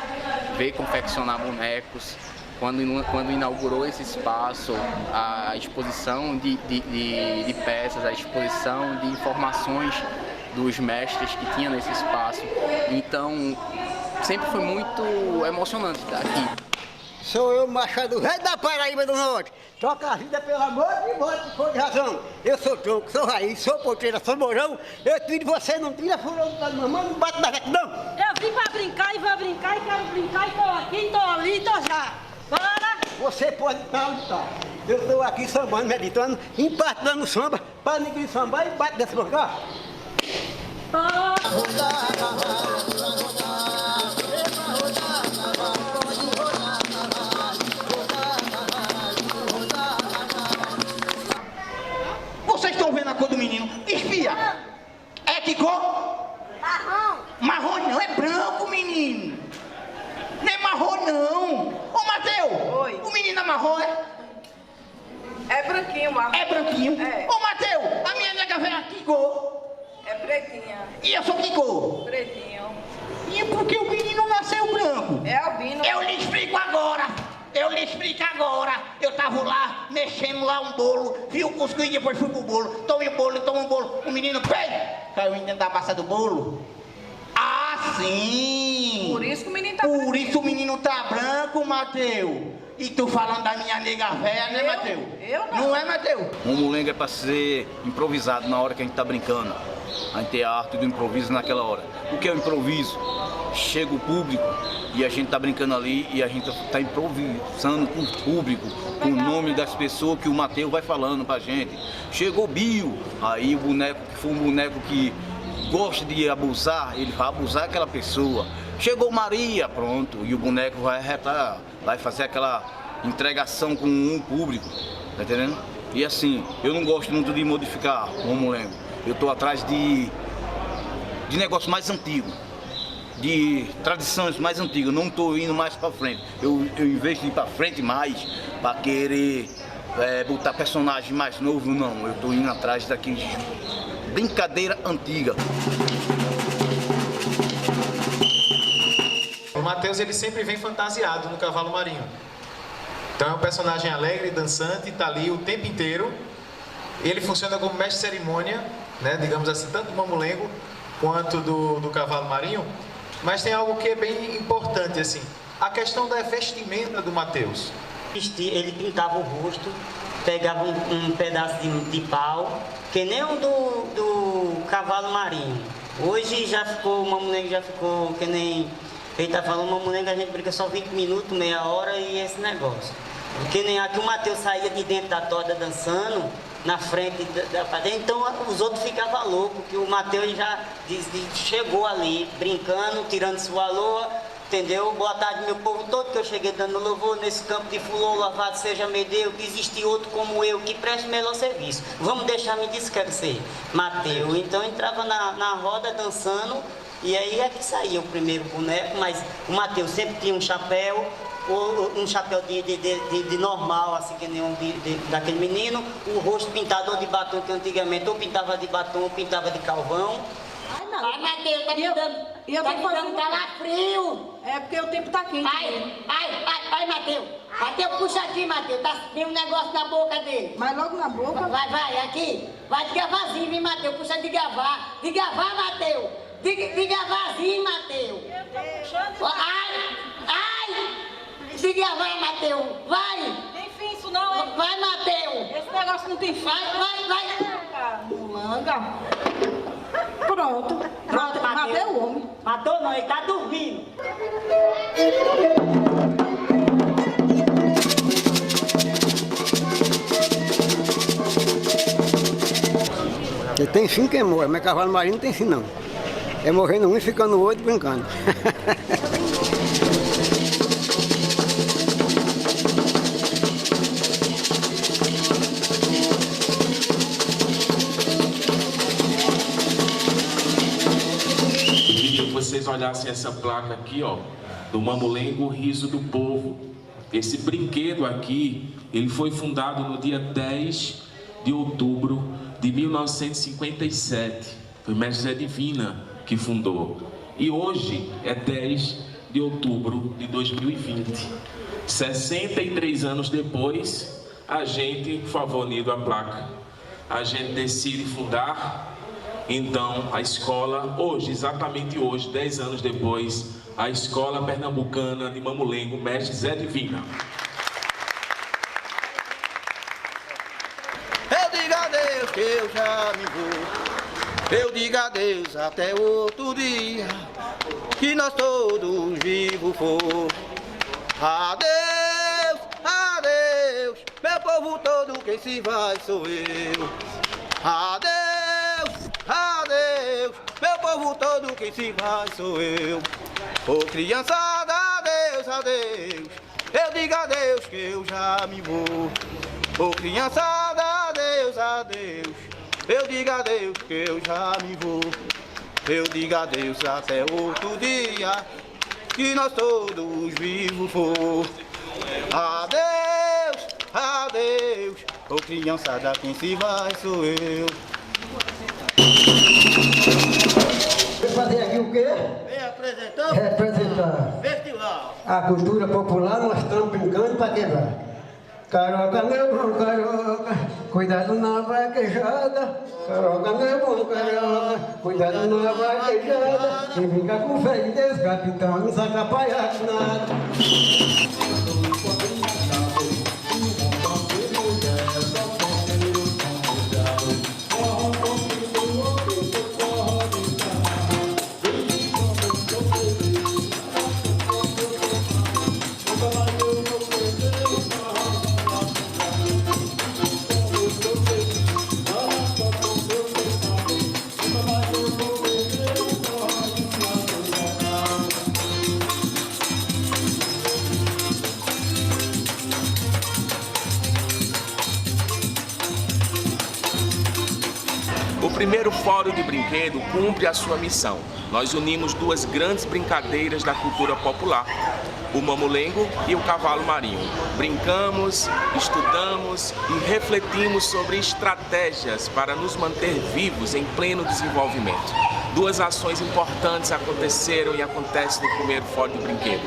ver confeccionar bonecos. Quando inaugurou esse espaço, a exposição de peças, a exposição de informações dos mestres que tinha nesse espaço. Então, sempre foi muito emocionante estar aqui. Sou eu, Machado, rei da Paraíba do Norte. Toca a vida pelo amor de Deus, por razão. Eu sou tronco, sou raiz, sou porteira, sou morão. Eu tiro você, não tira furão da mamãe, não bate na reta, não. Eu vim pra brincar e vou brincar e quero brincar e tô aqui, tô ali, tô já. Bora! Você pode estar onde está. Eu estou aqui sambando, meditando, impartilhando samba, para ninguém sambar e bate desse lugar. Vocês estão vendo a cor do menino? Espia! É que cor? Marrom! Marrom não, é branco, menino! Não é marrom, não! Ô, Mateus! Oi. O menino é marrom, é? É branquinho, marrom. É branquinho? É. Ô, Mateus! A minha nega velha que cor? É pretinha. E eu sou que cor? Pretinho. E por que o menino nasceu branco? É albino. Eu lhe explico agora! Eu lhe explico agora! Eu tava lá, mexendo lá um bolo, vi o cuscuz e depois fui pro bolo. Tome o bolo, toma o bolo. O menino, caiu dentro da massa do bolo. Ah, sim! Por isso que o menino tá Por isso o menino tá branco, Mateus. E tu falando da minha nega velha, né, Mateus? Eu não. Não é, Mateus? Um mamulengo é para ser improvisado na hora que a gente tá brincando. A gente tem a arte do improviso naquela hora. O que é o improviso? Chega o público e a gente tá brincando ali e a gente tá improvisando com o público, com o nome das pessoas que o Mateus vai falando pra gente. Chegou Bio, aí o boneco, que foi um boneco que gosta de abusar, ele vai abusar aquela pessoa. Chegou Maria, pronto, e o boneco vai arretar, vai fazer aquela entregação com o público, tá entendendo? E assim, eu não gosto muito de modificar o Mamulengo. Eu tô atrás de negócio mais antigo, de tradições mais antigas. Eu não tô indo mais para frente. Eu em vez de ir para frente mais, para querer botar personagem mais novo, não. Eu tô indo atrás daqueles brincadeira antiga. O Mateus, ele sempre vem fantasiado no cavalo marinho. Então é um personagem alegre, dançante, está ali o tempo inteiro. Ele funciona como mestre de cerimônia, né, digamos assim, tanto do mamulengo quanto do cavalo marinho. Mas tem algo que é bem importante, assim, a questão da vestimenta do Mateus. Ele pintava o rosto, pegava um pedaço de pau, que nem o do cavalo marinho. Hoje já ficou, o mamulengo já ficou que nem... Ele tá falando, o mamulengo a gente brinca só 20 minutos, meia hora e esse negócio. Porque nem aqui o Mateus saía de dentro da torda dançando, na frente da dentro, então os outros ficavam loucos, que o Mateus já chegou ali, brincando, tirando sua loa, entendeu? Boa tarde, meu povo todo, que eu cheguei dando louvor nesse campo de fulô, louvado seja meu Deus, que existe outro como eu, que preste melhor serviço. Vamos deixar me esquecer. Mateus, então entrava na roda dançando, e aí é que saía o primeiro boneco, mas o Mateus sempre tinha um chapéu de normal, assim, que nem daquele menino, o rosto pintado de batom, que antigamente ou pintava de batom ou pintava de calvão. Ai, não. Vai, Mateus, tá me dando calafrio. É porque o tempo tá quente. Vai, Mateus. Mateus, puxa aqui, Mateus. Tem um negócio na boca dele. Mas logo na boca. Vai, aqui. Vai de gavarzinho, hein, Mateus. Puxa de gavar. De gavar, Mateus. De gavarzinho, Mateus. Ai! De gavar, Mateus. Vai. Tem fim isso não, é? Vai, Mateus. Esse negócio não tem fim. Vai. Mulanga. Pronto, matei o homem. Matou não, ele tá dormindo. Ele tem fim quem morre, mas cavalo marinho não tem fim não. É morrendo um e ficando o outro brincando. Vocês olhassem essa placa aqui, ó, do Mamulengo Riso do Povo. Esse brinquedo aqui, ele foi fundado no dia 10 de outubro de 1957. Foi Mestre Zé Divina que fundou. E hoje é 10 de outubro de 2020. 63 anos depois, a gente, por favor, Nido, a placa. A gente decide fundar. Então, a escola, hoje, exatamente hoje, 10 anos depois, a Escola Pernambucana de Mamulengo, Mestre Zé Divina. Eu digo adeus que eu já me vou. Eu digo adeus até outro dia, que nós todos vivos for. Adeus, adeus, meu povo todo, quem se vai sou eu. Adeus, adeus, meu povo todo, quem se vai sou eu. Ô criançada, adeus, adeus, eu digo adeus que eu já me vou. Ô criançada, adeus, adeus, eu digo adeus que eu já me vou. Eu digo adeus até outro dia, que nós todos vivos for. Adeus, adeus, ô criançada, quem se vai sou eu. Vem fazer aqui o quê? Vem apresentar Representar festival. a cultura popular, nós estamos brincando para quebrar. Caroca, meu bom caroca, cuidado na vaquejada. Caroca, meu bom caroca, cuidado na vaquejada. Quem brinca com fé de Deus, capitão, não saca palhaço nada. primeiro Fórum de Brinquedo cumpre a sua missão. Nós unimos duas grandes brincadeiras da cultura popular, o mamulengo e o cavalo marinho. Brincamos, estudamos e refletimos sobre estratégias para nos manter vivos em pleno desenvolvimento. Duas ações importantes aconteceram e acontecem no primeiro Fórum de Brinquedo.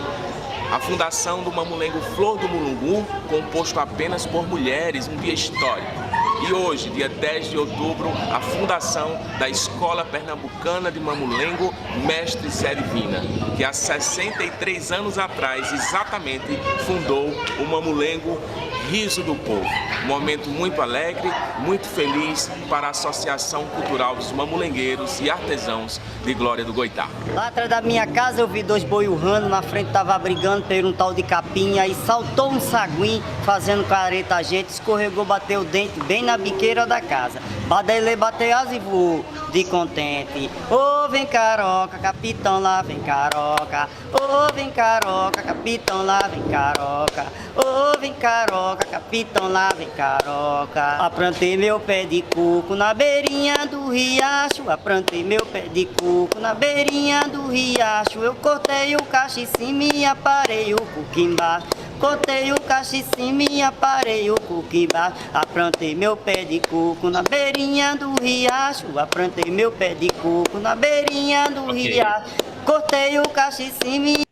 A fundação do Mamulengo Flor do Mulungu, composto apenas por mulheres, um dia histórico. E hoje, dia 10 de outubro, a fundação da Escola Pernambucana de Mamulengo, Mestre Zé Divina, que há 63 anos atrás, exatamente, fundou o Mamulengo Riso do Povo. Um momento muito alegre, muito feliz para a Associação Cultural dos Mamulengueiros e Artesãos de Glória do Goitá. Lá atrás da minha casa eu vi dois boi urrando, na frente tava brigando por um tal de capim, aí saltou um saguim fazendo careta a gente, escorregou, bateu o dente bem na biqueira da casa. Badele bateu asa e voou de contente. Ô, vem caroca, capitão lá vem caroca. Ô, vem caroca, capitão lá vem caroca. Ô, vem caroca, capitão lá vem caroca. Aplantei meu pé de coco na beirinha do riacho. Aplantei meu pé de coco na beirinha do riacho. Eu cortei o cacho em cima e aparei o coco embaixo. Cortei o cacho em cima e aparei o coco embaixo. Aplantei meu pé de coco na beirinha do riacho. Aplantei meu pé de coco na beirinha do riacho. Cortei o cacho em cima e...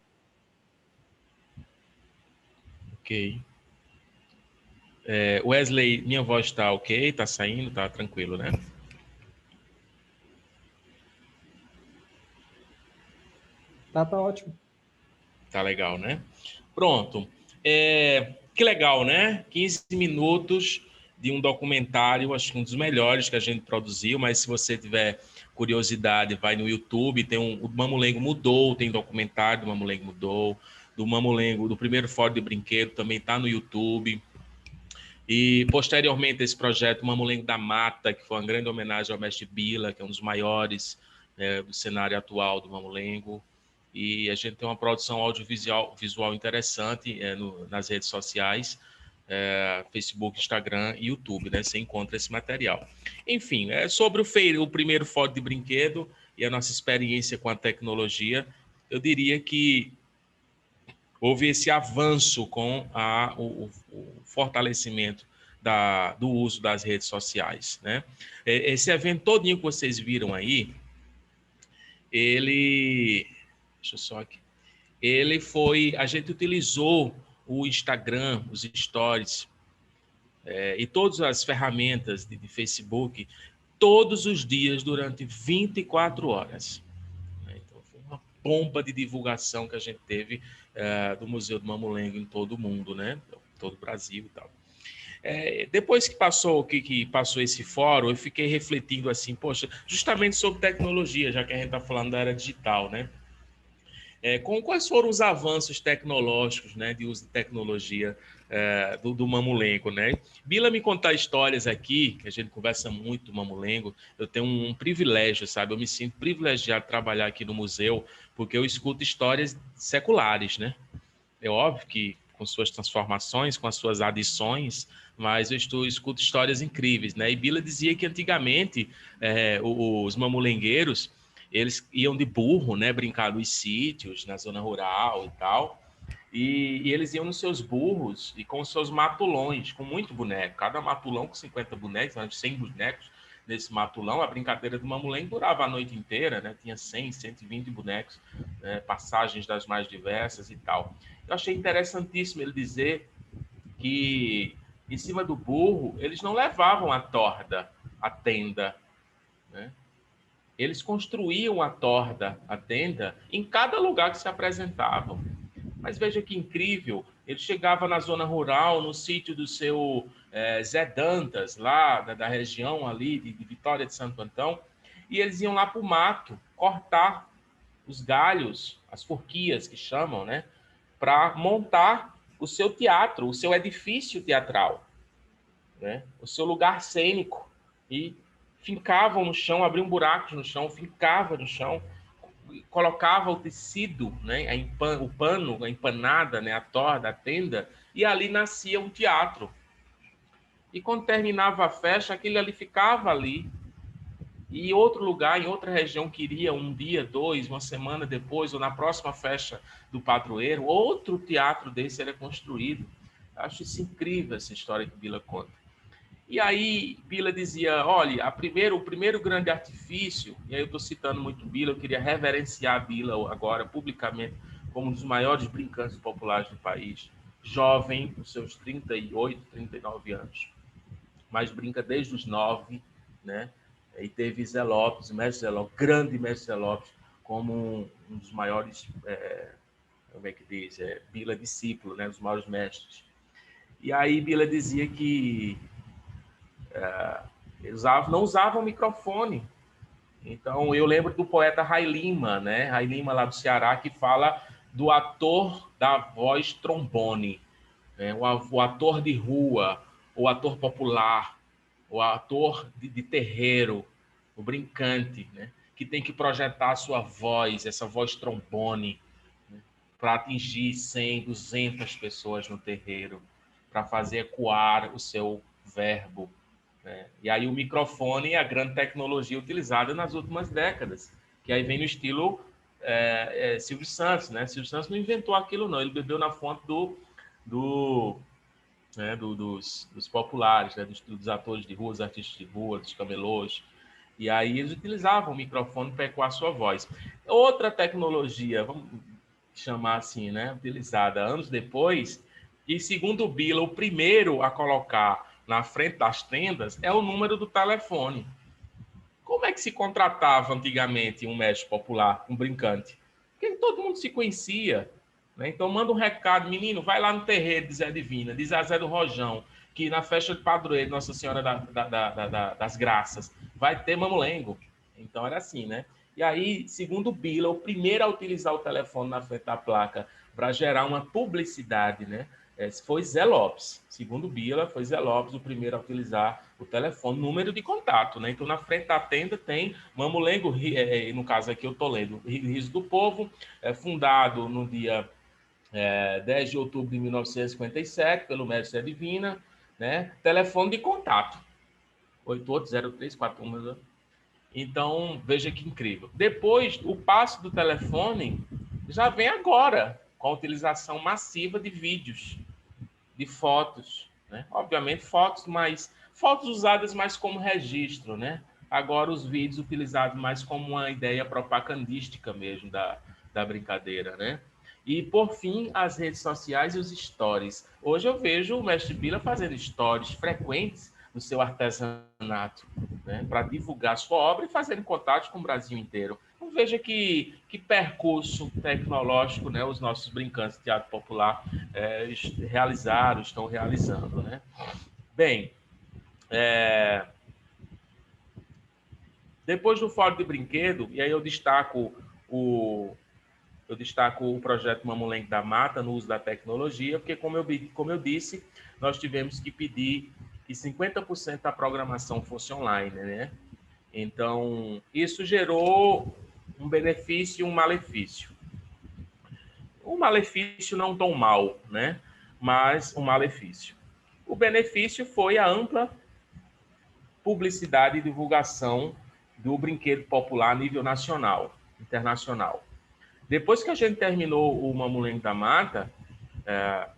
Ok. Wesley, minha voz está ok? Está saindo? Está tranquilo, né? Tá ótimo. Tá legal, né? Pronto. Que legal, né? 15 minutos de um documentário, acho que um dos melhores que a gente produziu, mas se você tiver curiosidade, vai no YouTube, tem o Mamulengo Mudou, tem documentário do Mamulengo Mudou, do Mamulengo, do primeiro Fórum de Brinquedo, também está no YouTube. E, posteriormente, esse projeto Mamulengo da Mata, que foi uma grande homenagem ao mestre Bila, que é um dos maiores do cenário atual do Mamulengo. E a gente tem uma produção audiovisual interessante nas redes sociais, Facebook, Instagram e YouTube, né? Você encontra esse material. Enfim, sobre o primeiro Fórum de Brinquedo e a nossa experiência com a tecnologia, eu diria que houve esse avanço com o fortalecimento do uso das redes sociais, né? Esse evento todinho que vocês viram aí, deixa eu só aqui. A gente utilizou o Instagram, os stories e todas as ferramentas de Facebook todos os dias durante 24 horas. Então, foi uma bomba de divulgação que a gente teve do Museu do Mamulengo em todo o mundo, né? Todo o Brasil e tal. Depois que passou esse fórum, eu fiquei refletindo assim, poxa, justamente sobre tecnologia, já que a gente está falando da era digital, né? Quais foram os avanços tecnológicos, né, de uso de tecnologia do Mamulengo, né? Bila me contar histórias aqui, que a gente conversa muito do Mamulengo, eu tenho um privilégio, sabe? Eu me sinto privilegiado de trabalhar aqui no museu, porque eu escuto histórias seculares, né? É óbvio que com suas transformações, com as suas adições, mas eu escuto histórias incríveis, né? E Bila dizia que antigamente os mamulengueiros, eles iam de burro, né, brincar nos sítios, na zona rural e tal, e eles iam nos seus burros e com os seus matulões, com muito boneco, cada matulão com 50 bonecos, 100 bonecos nesse matulão. A brincadeira do Mamulengo durava a noite inteira, né, tinha 100, 120 bonecos, né, passagens das mais diversas e tal. Eu achei interessantíssimo ele dizer que em cima do burro eles não levavam a torda, a tenda, né? Eles construíam a torda, a tenda, em cada lugar que se apresentavam. Mas veja que incrível, ele chegava na zona rural, no sítio do seu Zé Dantas, lá da região ali de Vitória de Santo Antão, e eles iam lá para o mato cortar os galhos, as forquias que chamam, né, para montar o seu teatro, o seu edifício teatral, né, o seu lugar cênico, e fincavam no chão, abriam buracos no chão, fincavam no chão, colocava o tecido, né, o pano, a empanada, né, a torda, a tenda, e ali nascia um teatro. E quando terminava a festa, aquilo ali ficava ali, E outro lugar, em outra região, queria um dia, dois, uma semana depois, ou na próxima festa do padroeiro, outro teatro desse era construído. Acho isso incrível, essa história que Bila conta. E aí, Bila dizia, olha, o primeiro grande artifício, e aí eu estou citando muito Bila, eu queria reverenciar Bila agora, publicamente, como um dos maiores brincantes populares do país. Jovem, com seus 38, 39 anos. Mas brinca desde os 9, né? E teve Zé Lopes, mestre Zé Lopes, grande mestre Zé Lopes, como um dos maiores, como é que diz? Bila discípulo, né? Dos maiores mestres. E aí Bila dizia que não usava o microfone. Então, eu lembro do poeta Rai Lima, né? Rai Lima, lá do Ceará, que fala do ator da voz trombone, né? O ator de rua, o ator popular, o ator de terreiro, o brincante, né? Que tem que projetar a sua voz, essa voz trombone, né? Para atingir 100, 200 pessoas no terreiro, para fazer ecoar o seu verbo, né? E aí o microfone é a grande tecnologia utilizada nas últimas décadas, que aí vem no estilo Silvio Santos, né? Silvio Santos não inventou aquilo, não. Ele bebeu na fonte dos populares, né? Dos atores de rua, dos artistas de rua, dos camelôs. E aí eles utilizavam o microfone para ecoar a sua voz. Outra tecnologia, vamos chamar assim, né? Utilizada anos depois, e segundo o Bila, o primeiro a colocar na frente das tendas é o número do telefone. Como é que se contratava antigamente um mestre popular, um brincante? Porque todo mundo se conhecia, né? Então manda um recado, menino, vai lá no terreiro de Zé Divina, diz a Zé do Rojão, que na festa de padroeiro Nossa Senhora das Graças vai ter mamulengo. Então era assim, né? E aí, segundo o Bila, o primeiro a utilizar o telefone na frente da placa para gerar uma publicidade, né? Foi Zé Lopes. Segundo Bila, foi Zé Lopes o primeiro a utilizar o telefone, número de contato, né? Então, na frente da tenda tem Mamulengo, no caso aqui eu estou lendo, Riso do Povo, fundado no dia 10 de outubro de 1957, pelo mestre Zé Divina, né? Telefone de contato, 880341. Então, veja que incrível. Depois, o passo do telefone já vem agora, com a utilização massiva de vídeos, de fotos, né? Obviamente fotos, mas fotos usadas mais como registro, né? Agora os vídeos utilizados mais como uma ideia propagandística mesmo da brincadeira, né? E por fim, as redes sociais e os stories. Hoje eu vejo o mestre Bila fazendo stories frequentes no seu artesanato, né? Para divulgar sua obra e fazer contatos com o Brasil inteiro. Então, veja que percurso tecnológico, né, os nossos brincantes de teatro popular estão realizando, né? Bem, depois do Fórum de Brinquedo, e aí eu destaco o projeto Mamulengo da Mata no uso da tecnologia, porque, como eu disse, nós tivemos que pedir que 50% da programação fosse online, né? Então, isso gerou um benefício e um malefício. Um malefício não tão mal, né? Mas um malefício. O benefício foi a ampla publicidade e divulgação do brinquedo popular a nível nacional, internacional. Depois que a gente terminou o Mamulengo da Mata,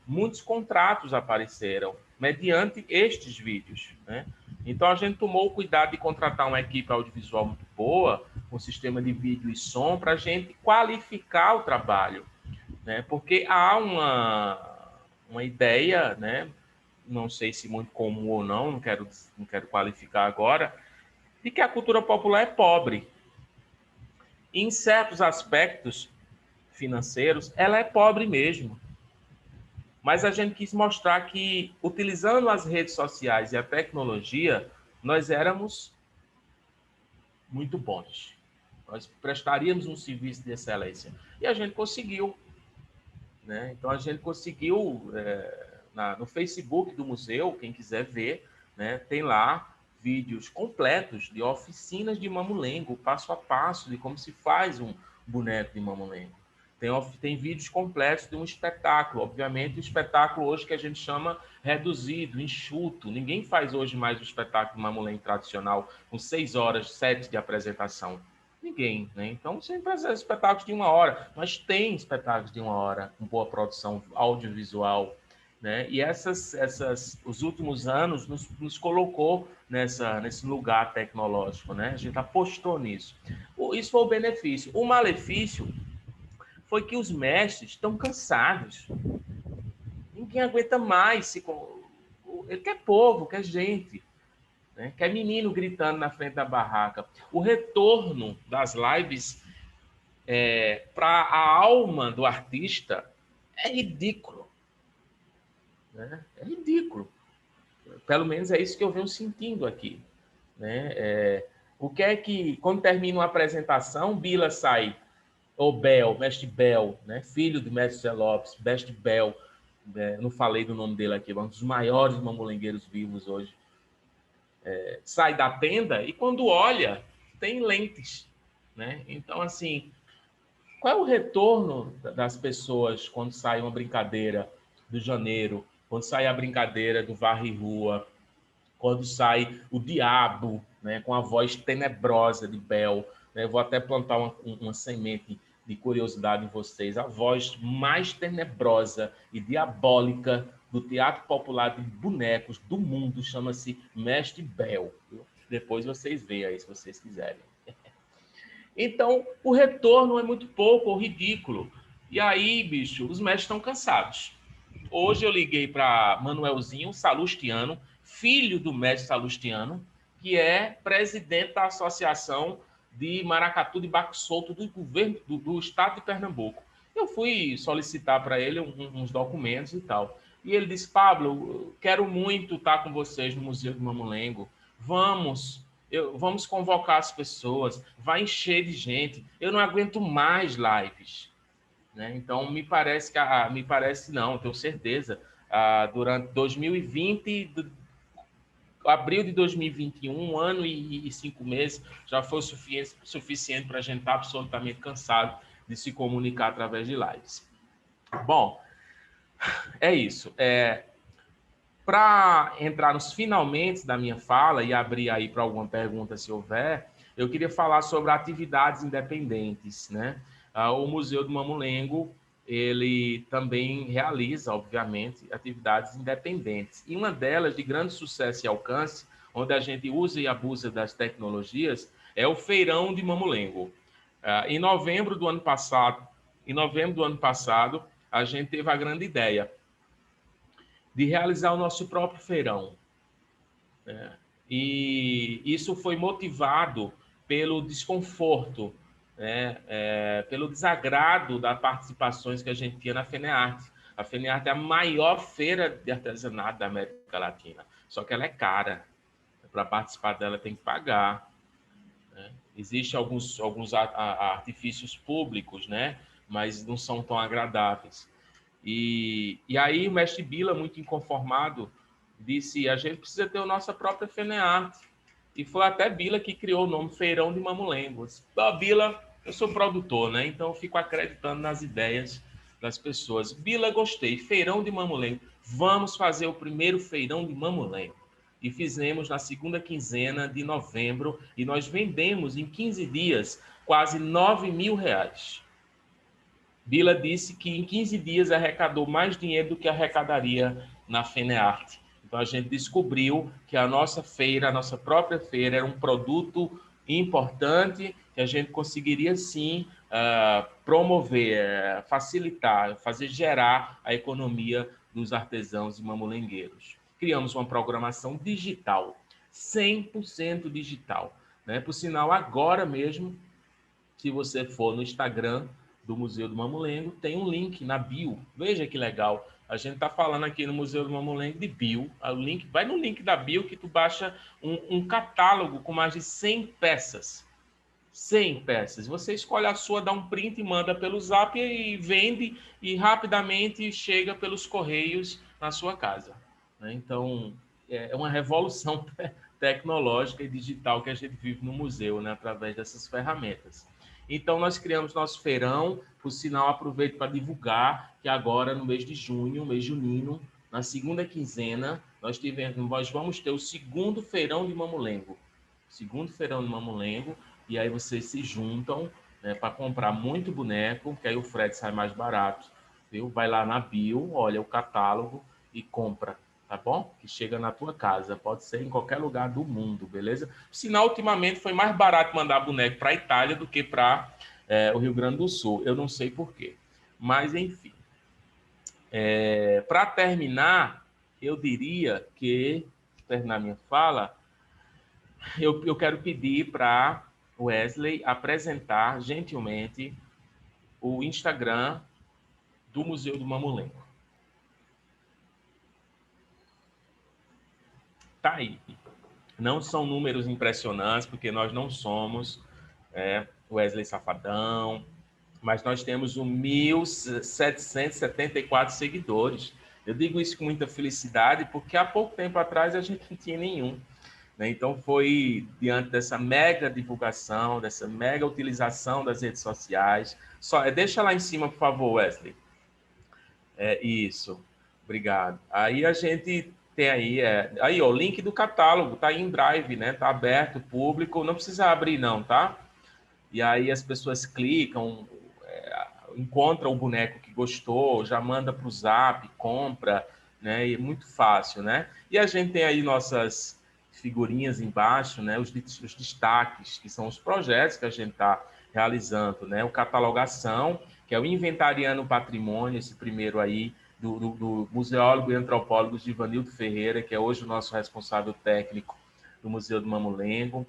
muitos contratos apareceram mediante estes vídeos, né? Então, a gente tomou o cuidado de contratar uma equipe audiovisual muito boa, com sistema de vídeo e som, para a gente qualificar o trabalho, né? Porque há uma ideia, né? Não sei se muito comum ou não quero qualificar agora, de que a cultura popular é pobre. Em certos aspectos financeiros, ela é pobre mesmo. Mas a gente quis mostrar que, utilizando as redes sociais e a tecnologia, nós éramos muito bons. Nós prestaríamos um serviço de excelência. E a gente conseguiu, né? Então, a gente conseguiu, no Facebook do museu, quem quiser ver, né, tem lá vídeos completos de oficinas de mamulengo, passo a passo, de como se faz um boneco de mamulengo. Tem vídeos completos de um espetáculo. Obviamente, o espetáculo hoje que a gente chama reduzido, enxuto. Ninguém faz hoje mais o espetáculo mamulengo tradicional com 6 horas, 7 de apresentação. Ninguém, né? Então, sempre faz espetáculos de 1 hora. Mas tem espetáculos de 1 hora, com boa produção audiovisual, né? E os últimos anos nos colocou nesse lugar tecnológico, né? A gente apostou nisso. Isso foi o benefício. O malefício foi que os mestres estão cansados. Ninguém aguenta mais. Ele quer povo, quer gente, né? Quer menino gritando na frente da barraca. O retorno das lives para a alma do artista é ridículo. Né? É ridículo. Pelo menos é isso que eu venho sentindo aqui. Né? O que é que, quando termina uma apresentação, Bila sai, ou Bel, mestre Bel, né? Filho do mestre Zé Lopes, mestre Bel, não falei do nome dele aqui, um dos maiores mamulengueiros vivos hoje, sai da tenda e quando olha, tem lentes. Né? Então, assim, qual é o retorno das pessoas quando sai uma brincadeira do Janeiro, quando sai a brincadeira do Varre Rua, quando sai o Diabo, né, com a voz tenebrosa de Bel, né? Vou até plantar uma semente de curiosidade em vocês. A voz mais tenebrosa e diabólica do teatro popular de bonecos do mundo chama-se Mestre Bel. Depois vocês veem aí, se vocês quiserem. Então, o retorno é muito pouco ou ridículo. E aí, bicho, os mestres estão cansados. Hoje eu liguei para Manuelzinho Salustiano, filho do mestre Salustiano, que é presidente da Associação de Maracatu de Barco Solto do governo do estado de Pernambuco. Eu fui solicitar para ele uns documentos e tal. E ele disse: Pablo, eu quero muito estar com vocês no Museu do Mamulengo. Vamos convocar as pessoas, vai encher de gente. Eu não aguento mais lives. Né? Então, me parece não, tenho certeza, durante 2020, abril de 2021, 1 ano e 5 meses, já foi suficiente para a gente estar absolutamente cansado de se comunicar através de lives. Bom, é isso. Para entrar nos finalmente da minha fala e abrir aí para alguma pergunta, se houver, eu queria falar sobre atividades independentes, né? O Museu do Mamulengo, ele também realiza, obviamente, atividades independentes. E uma delas, de grande sucesso e alcance, onde a gente usa e abusa das tecnologias, é o Feirão de Mamulengo. Em novembro do ano passado, a gente teve a grande ideia de realizar o nosso próprio feirão. E isso foi motivado pelo desconforto, pelo desagrado das participações que a gente tinha na FENEARTE. A FENEARTE é a maior feira de artesanato da América Latina, só que ela é cara. Para participar dela tem que pagar. Né? Existem alguns artifícios públicos, né? Mas não são tão agradáveis. E aí o mestre Bila, muito inconformado, disse: a gente precisa ter a nossa própria FENEARTE. E foi até Bila que criou o nome Feirão de Mamulengo. Bila, eu sou produtor, né? Então eu fico acreditando nas ideias das pessoas. Bila, gostei. Feirão de Mamulengo. Vamos fazer o primeiro Feirão de Mamulengo. E fizemos na segunda quinzena de novembro. E nós vendemos em 15 dias quase R$9.000. Bila disse que em 15 dias arrecadou mais dinheiro do que arrecadaria na FENEARTE. Então, a gente descobriu que a nossa feira, a nossa própria feira, era um produto importante que a gente conseguiria, sim, promover, facilitar, fazer gerar a economia dos artesãos e mamulengueiros. Criamos uma programação digital, 100% digital. Né? Por sinal, agora mesmo, se você for no Instagram do Museu do Mamulengo, tem um link na bio. Veja que legal. A gente está falando aqui no Museu do Mamulengo de bio. O link, vai no link da bio que tu baixa um catálogo com mais de 100 peças. 100 peças. Você escolhe a sua, dá um print e manda pelo Zap e vende e rapidamente chega pelos correios na sua casa. Então, é uma revolução tecnológica e digital que a gente vive no museu, né, através dessas ferramentas. Então, nós criamos nosso feirão, Por sinal, aproveito para divulgar que agora, no mês de junho, mês junino, na segunda quinzena, nós vamos ter o segundo feirão de Mamulengo. Segundo feirão de Mamulengo, e aí vocês se juntam, né, para comprar muito boneco, que aí o frete sai mais barato, viu? Vai lá na bio, olha o catálogo e compra, tá bom? Que chega na tua casa, pode ser em qualquer lugar do mundo, beleza? Sinal, ultimamente foi mais barato mandar boneco para a Itália do que para o Rio Grande do Sul. Eu não sei por quê, mas enfim. Para terminar, eu diria que, terminar minha fala, eu quero pedir para Wesley apresentar gentilmente o Instagram do Museu do Mamulengo. Tá aí. Não são números impressionantes, porque nós não somos Wesley Safadão, mas nós temos 1.774 seguidores. Eu digo isso com muita felicidade, porque há pouco tempo atrás a gente não tinha nenhum. Então, foi diante dessa mega divulgação, dessa mega utilização das redes sociais. Deixa lá em cima, por favor, Wesley. Isso. Obrigado. Aí a gente tem aí, o link do catálogo, tá aí em Drive, né? Tá aberto, público, não precisa abrir não, tá? E aí as pessoas clicam, encontram o boneco que gostou, já manda para o Zap, compra, né? E é muito fácil, né? E a gente tem aí nossas figurinhas embaixo, né? Os destaques, que são os projetos que a gente está realizando, né? O Catalogação, que é o Inventariando o Patrimônio, esse primeiro aí, do museólogo e antropólogo Givanildo Ferreira, que é hoje o nosso responsável técnico do Museu do Mamulengo,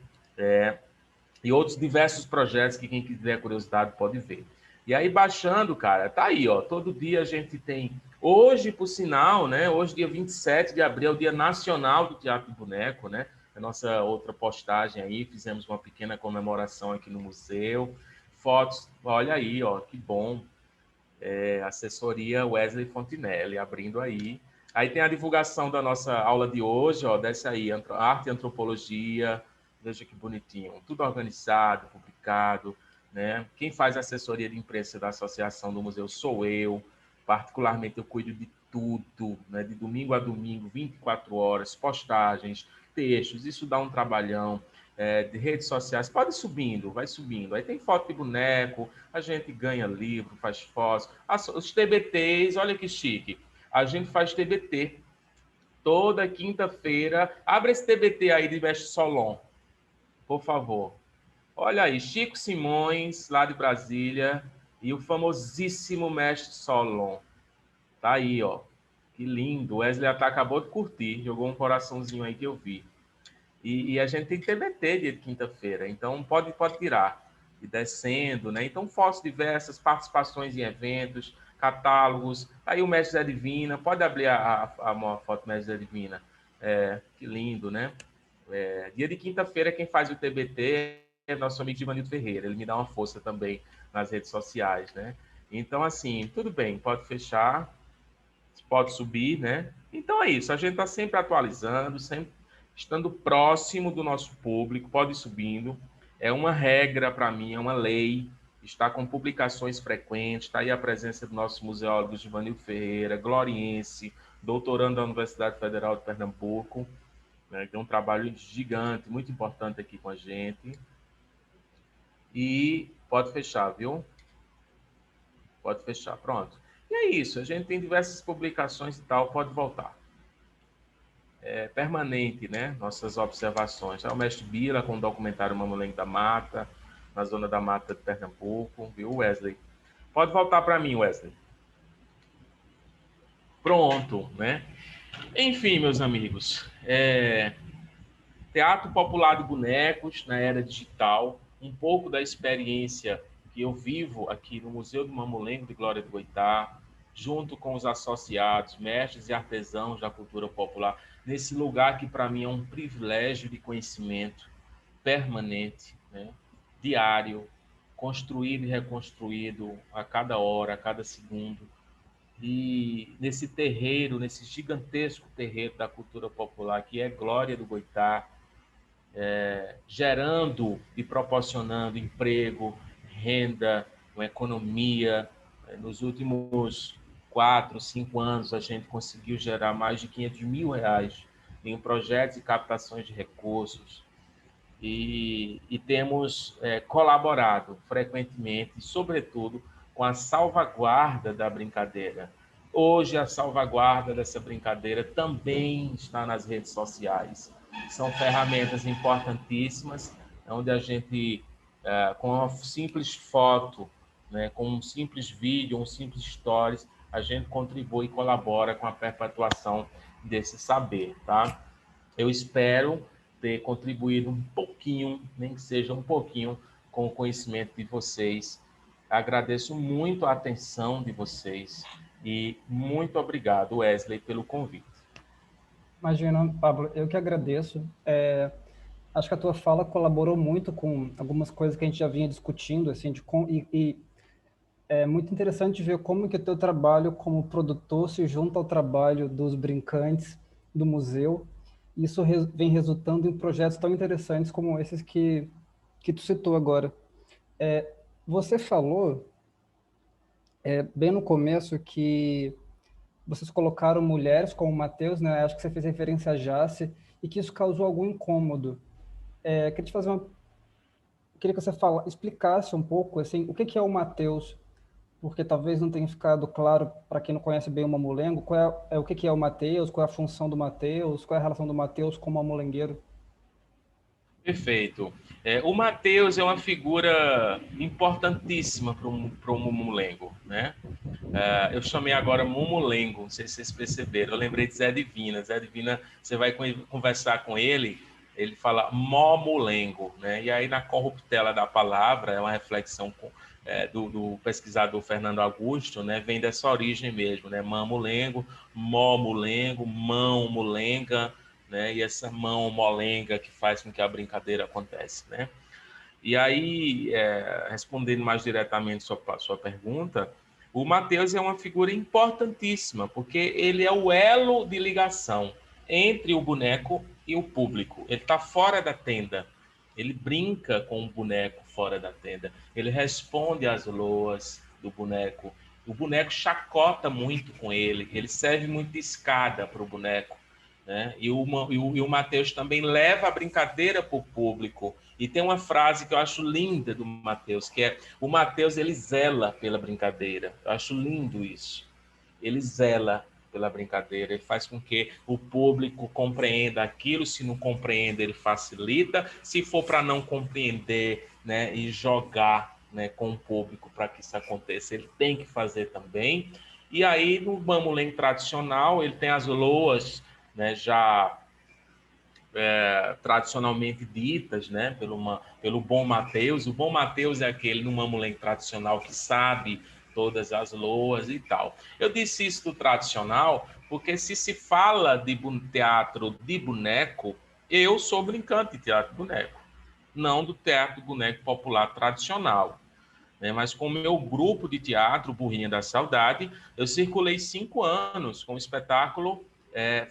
e outros diversos projetos que quem tiver curiosidade pode ver. E aí, baixando, cara, tá aí, ó, todo dia a gente tem... Hoje, por sinal, né, hoje, dia 27 de abril, é o Dia Nacional do Teatro do Boneco, né, a nossa outra postagem aí, fizemos uma pequena comemoração aqui no museu, fotos, olha aí, ó, que bom, assessoria Wesley Fontinelli, abrindo aí. Aí tem a divulgação da nossa aula de hoje, ó, desce aí, Arte e Antropologia, veja que bonitinho, tudo organizado, publicado, né? Quem faz a assessoria de imprensa da Associação do Museu sou eu, particularmente eu cuido de tudo, né? De domingo a domingo, 24 horas, postagens, textos, isso dá um trabalhão, de redes sociais, pode subindo, vai subindo, aí tem foto de boneco, a gente ganha livro, faz fotos, os TBTs, olha que chique, a gente faz TBT, toda quinta-feira, abre esse TBT aí de Mestre Solon, por favor. Olha aí, Chico Simões, lá de Brasília, e o famosíssimo Mestre Solon. Tá aí, ó. Que lindo. O Wesley até acabou de curtir, jogou um coraçãozinho aí que eu vi. E a gente tem TBT dia de quinta-feira, então pode tirar. E descendo, né? Então, fotos diversas, participações em eventos, catálogos. Tá aí o Mestre Zé Divina, pode abrir a foto do Mestre Zé Divina. Que lindo, né? Dia de quinta-feira, quem faz o TBT é nosso amigo Givanildo Ferreira. Ele me dá uma força também nas redes sociais, né? Então, assim, tudo bem, pode fechar, pode subir, né? Então é isso, a gente está sempre atualizando, sempre estando próximo do nosso público, pode ir subindo. É uma regra para mim, é uma lei, está com publicações frequentes, está aí a presença do nosso museólogo Givanildo Ferreira, gloriense, doutorando da Universidade Federal de Pernambuco, né? Tem um trabalho gigante, muito importante aqui com a gente. E pode fechar, viu? Pode fechar, pronto. E é isso, a gente tem diversas publicações e tal, pode voltar. Permanente, né? Nossas observações. O Mestre Bila com o documentário Mamulengo da Mata, na Zona da Mata de Pernambuco, viu, Wesley? Pode voltar para mim, Wesley. Pronto, né? Enfim, meus amigos, Teatro Popular de Bonecos na era digital, um pouco da experiência que eu vivo aqui no Museu do Mamulengo de Glória do Goitá, junto com os associados, mestres e artesãos da cultura popular, nesse lugar que para mim é um privilégio de conhecimento permanente, né? Diário, construído e reconstruído a cada hora, a cada segundo. E nesse terreiro, nesse gigantesco terreiro da cultura popular, que é Glória do Goitá, gerando e proporcionando emprego, renda, uma economia. Nos últimos 4, 5 anos, a gente conseguiu gerar mais de R$500 mil em projetos e captações de recursos. E temos colaborado frequentemente, sobretudo, com a salvaguarda da brincadeira. Hoje, a salvaguarda dessa brincadeira também está nas redes sociais. São ferramentas importantíssimas, onde a gente, com uma simples foto, né, com um simples vídeo, um simples stories, a gente contribui e colabora com a perpetuação desse saber, tá? Eu espero ter contribuído um pouquinho, nem que seja um pouquinho, com o conhecimento de vocês. Agradeço muito a atenção de vocês e muito obrigado, Wesley, pelo convite. Imagina, Pablo, eu que agradeço. Acho que a tua fala colaborou muito com algumas coisas que a gente já vinha discutindo, assim, e é muito interessante ver como que o teu trabalho como produtor se junta ao trabalho dos brincantes do museu. Isso vem resultando em projetos tão interessantes como esses que tu citou agora. Você falou, bem no começo, que vocês colocaram mulheres como o Matheus, né? Acho que você fez referência a Jace, e que isso causou algum incômodo. Queria que você explicasse um pouco assim, o que é o Matheus, porque talvez não tenha ficado claro para quem não conhece bem o Mamulengo, o que é o Matheus, qual é a função do Matheus, qual é a relação do Matheus com o mamulengueiro. Perfeito. O Matheus é uma figura importantíssima para o Mamulengo, né? Eu chamei agora Mamulengo, não sei se vocês perceberam, eu lembrei de Zé Divina. Zé Divina, você vai conversar com ele, ele fala Mamulengo, né? E aí na corruptela da palavra, é uma reflexão do pesquisador Fernando Augusto, né? Vem dessa origem mesmo, né? Mamulengo, Momulengo, mão mulenga, né? E essa mão molenga que faz com que a brincadeira aconteça, né? E aí, respondendo mais diretamente sua pergunta, o Matheus é uma figura importantíssima, porque ele é o elo de ligação entre o boneco e o público. Ele está fora da tenda, ele brinca com o boneco fora da tenda, ele responde às loas do boneco, o boneco chacota muito com ele serve muito de escada para o boneco, né? E o Matheus também leva a brincadeira para o público. E tem uma frase que eu acho linda do Matheus, que é: o Matheus, ele zela pela brincadeira. Eu acho lindo isso. Ele zela pela brincadeira, ele faz com que o público compreenda aquilo. Se não compreende, ele facilita. Se for para não compreender, né, e jogar, né, com o público para que isso aconteça, ele tem que fazer também. E aí, no Mamulengo tradicional, ele tem as loas, né, já tradicionalmente ditas, né, pelo bom Matheus. O bom Matheus é aquele no Mamulengo tradicional que sabe todas as loas e tal. Eu disse isso do tradicional porque, se fala de teatro de boneco, eu sou brincante de teatro de boneco, não do teatro de boneco popular tradicional, né? Mas com o meu grupo de teatro, Burrinha da Saudade, eu circulei 5 anos com o espetáculo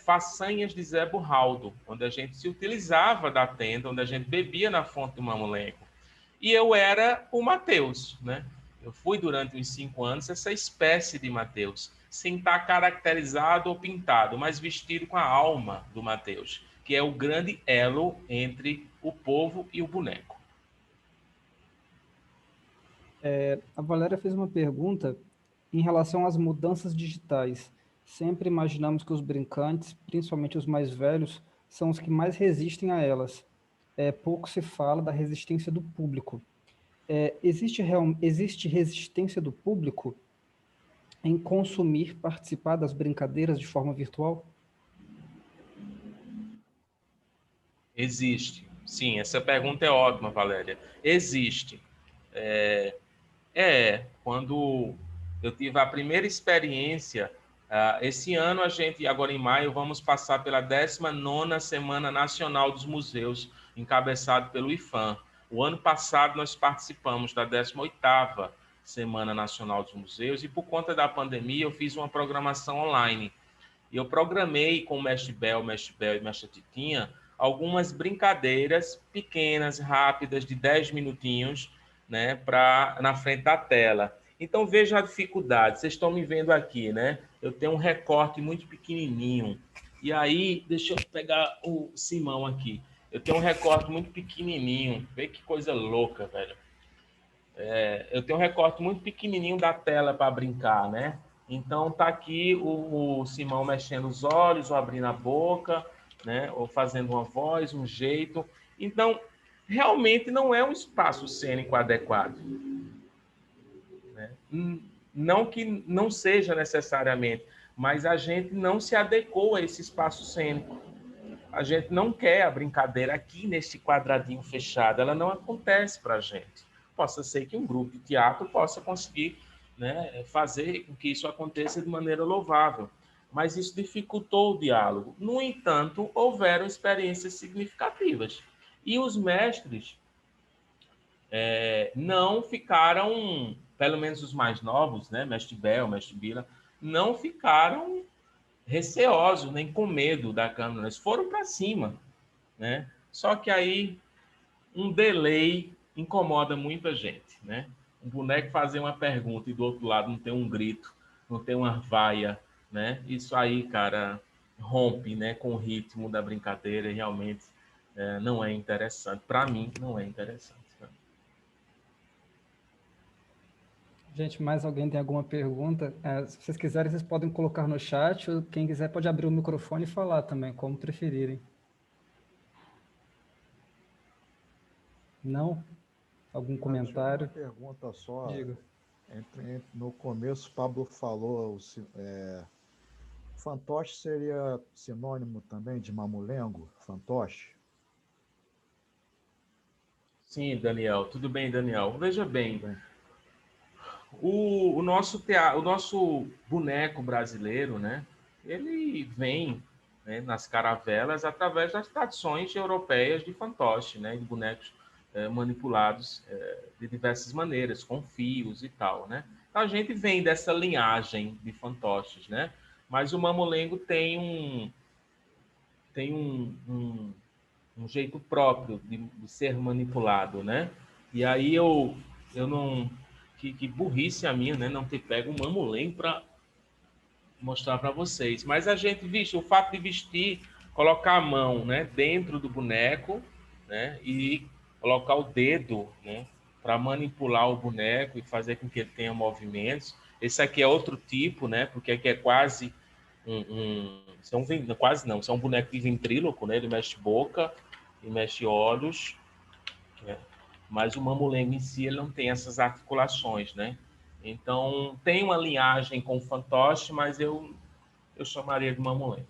Façanhas de Zé Burraldo, onde a gente se utilizava da tenda, onde a gente bebia na fonte do Mamulengo. E eu era o Matheus, né? Eu fui, durante uns 5 anos, essa espécie de Matheus, sem estar caracterizado ou pintado, mas vestido com a alma do Matheus, que é o grande elo entre o povo e o boneco. A Valéria fez uma pergunta em relação às mudanças digitais. Sempre imaginamos que os brincantes, principalmente os mais velhos, são os que mais resistem a elas. Pouco se fala da resistência do público. Existe resistência do público em consumir, participar das brincadeiras de forma virtual? Existe. Sim, essa pergunta é ótima, Valéria. Existe. Quando eu tive a primeira experiência, esse ano agora em maio, vamos passar pela 19ª Semana Nacional dos Museus, encabeçado pelo IFAM. O ano passado nós participamos da 18ª Semana Nacional dos Museus e, por conta da pandemia, eu fiz uma programação online. E eu programei com o Mestre Bel e Mestre Titinha algumas brincadeiras pequenas, rápidas, de 10 minutinhos, né, na frente da tela. Então, veja a dificuldade. Vocês estão me vendo aqui, né? Eu tenho um recorte muito pequenininho. E aí, deixa eu pegar o Simão aqui. Eu tenho um recorte muito pequenininho. Vê que coisa louca, velho. Eu tenho um recorte muito pequenininho da tela para brincar, né? Então, tá aqui o Simão mexendo os olhos, ou abrindo a boca, né? Ou fazendo uma voz, um jeito. Então, realmente não é um espaço cênico adequado. Né? Não que não seja necessariamente, mas a gente não se adequou a esse espaço cênico. A gente não quer a brincadeira aqui nesse quadradinho fechado. Ela não acontece para a gente. Possa ser que um grupo de teatro possa conseguir, né, fazer com que isso aconteça de maneira louvável. Mas isso dificultou o diálogo. No entanto, houveram experiências significativas. E os mestres não ficaram, pelo menos os mais novos, né, mestre Bel, mestre Bila, não ficaram receosos, nem com medo da câmera. Eles foram para cima, né? Só que aí um delay incomoda muita gente, né? Um boneco fazer uma pergunta e do outro lado não tem um grito, não tem uma vaia, né? Isso aí, cara, rompe, né, com o ritmo da brincadeira e realmente não é interessante. Para mim, não é interessante. Né? Gente, mais alguém tem alguma pergunta? Se vocês quiserem, vocês podem colocar no chat. Ou quem quiser pode abrir o microfone e falar também, como preferirem. Não? Algum comentário? Uma pergunta só. Diga. No começo, o Pablo falou, fantoche seria sinônimo também de mamulengo? Fantoche? Sim, Daniel. Tudo bem, Daniel? Veja bem, o nosso boneco brasileiro, né? Ele vem, né, nas caravelas através das tradições europeias de fantoche, né? De bonecos manipulados de diversas maneiras, com fios e tal, né? Então, a gente vem dessa linhagem de fantoches, né? Mas o mamulengo tem um jeito próprio de ser manipulado, né? E aí eu não... Que burrice a minha, né? Não ter pego um mamulengo para mostrar para vocês. Mas a gente, o fato de vestir, colocar a mão, né, dentro do boneco, né? E colocar o dedo, né, para manipular o boneco e fazer com que ele tenha movimentos. Esse aqui é outro tipo, né, porque aqui é quase quase não, isso é um boneco de ventríloco, né, ele mexe boca e mexe olhos, né, mas o mamulengo em si ele não tem essas articulações, né. Então, tem uma linhagem com o fantoche, mas eu chamaria de mamulengo.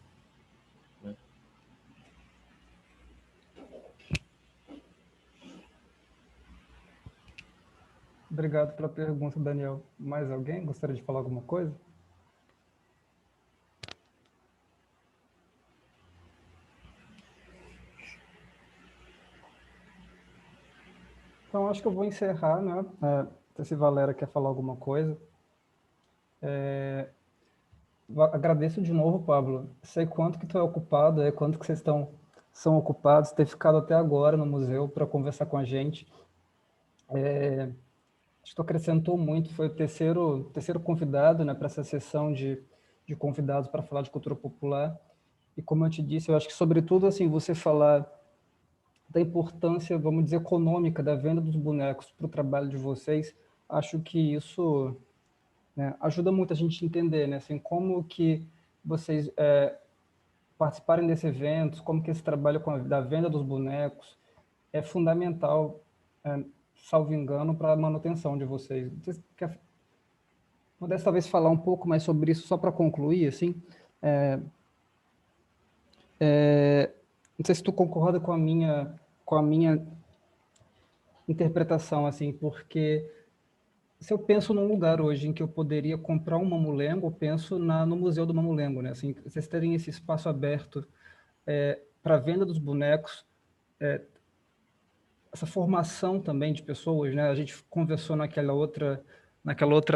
Obrigado pela pergunta, Daniel. Mais alguém gostaria de falar alguma coisa? Então, acho que eu vou encerrar, né? Se Valéria quer falar alguma coisa. Agradeço de novo, Pablo. Sei quanto que tu é ocupado, quanto que vocês são ocupados, ter ficado até agora no museu para conversar com a gente. Acho que acrescentou muito, foi o terceiro convidado, né, para essa sessão de convidados para falar de cultura popular. E como eu te disse, eu acho que, sobretudo, assim, você falar da importância, vamos dizer, econômica da venda dos bonecos para o trabalho de vocês, acho que isso, né, ajuda muito a gente a entender, né, assim, como que vocês participarem desse evento, como que esse trabalho da venda dos bonecos é fundamental, salvo engano, para a manutenção de vocês. Você pudesse talvez falar um pouco mais sobre isso, só para concluir, assim, não sei se tu concorda com a minha interpretação, assim, porque se eu penso num lugar hoje em que eu poderia comprar um mamulengo, eu penso no Museu do Mamulengo, né? Assim, vocês terem esse espaço aberto para a venda dos bonecos, essa formação também de pessoas, né? A gente conversou naquela outra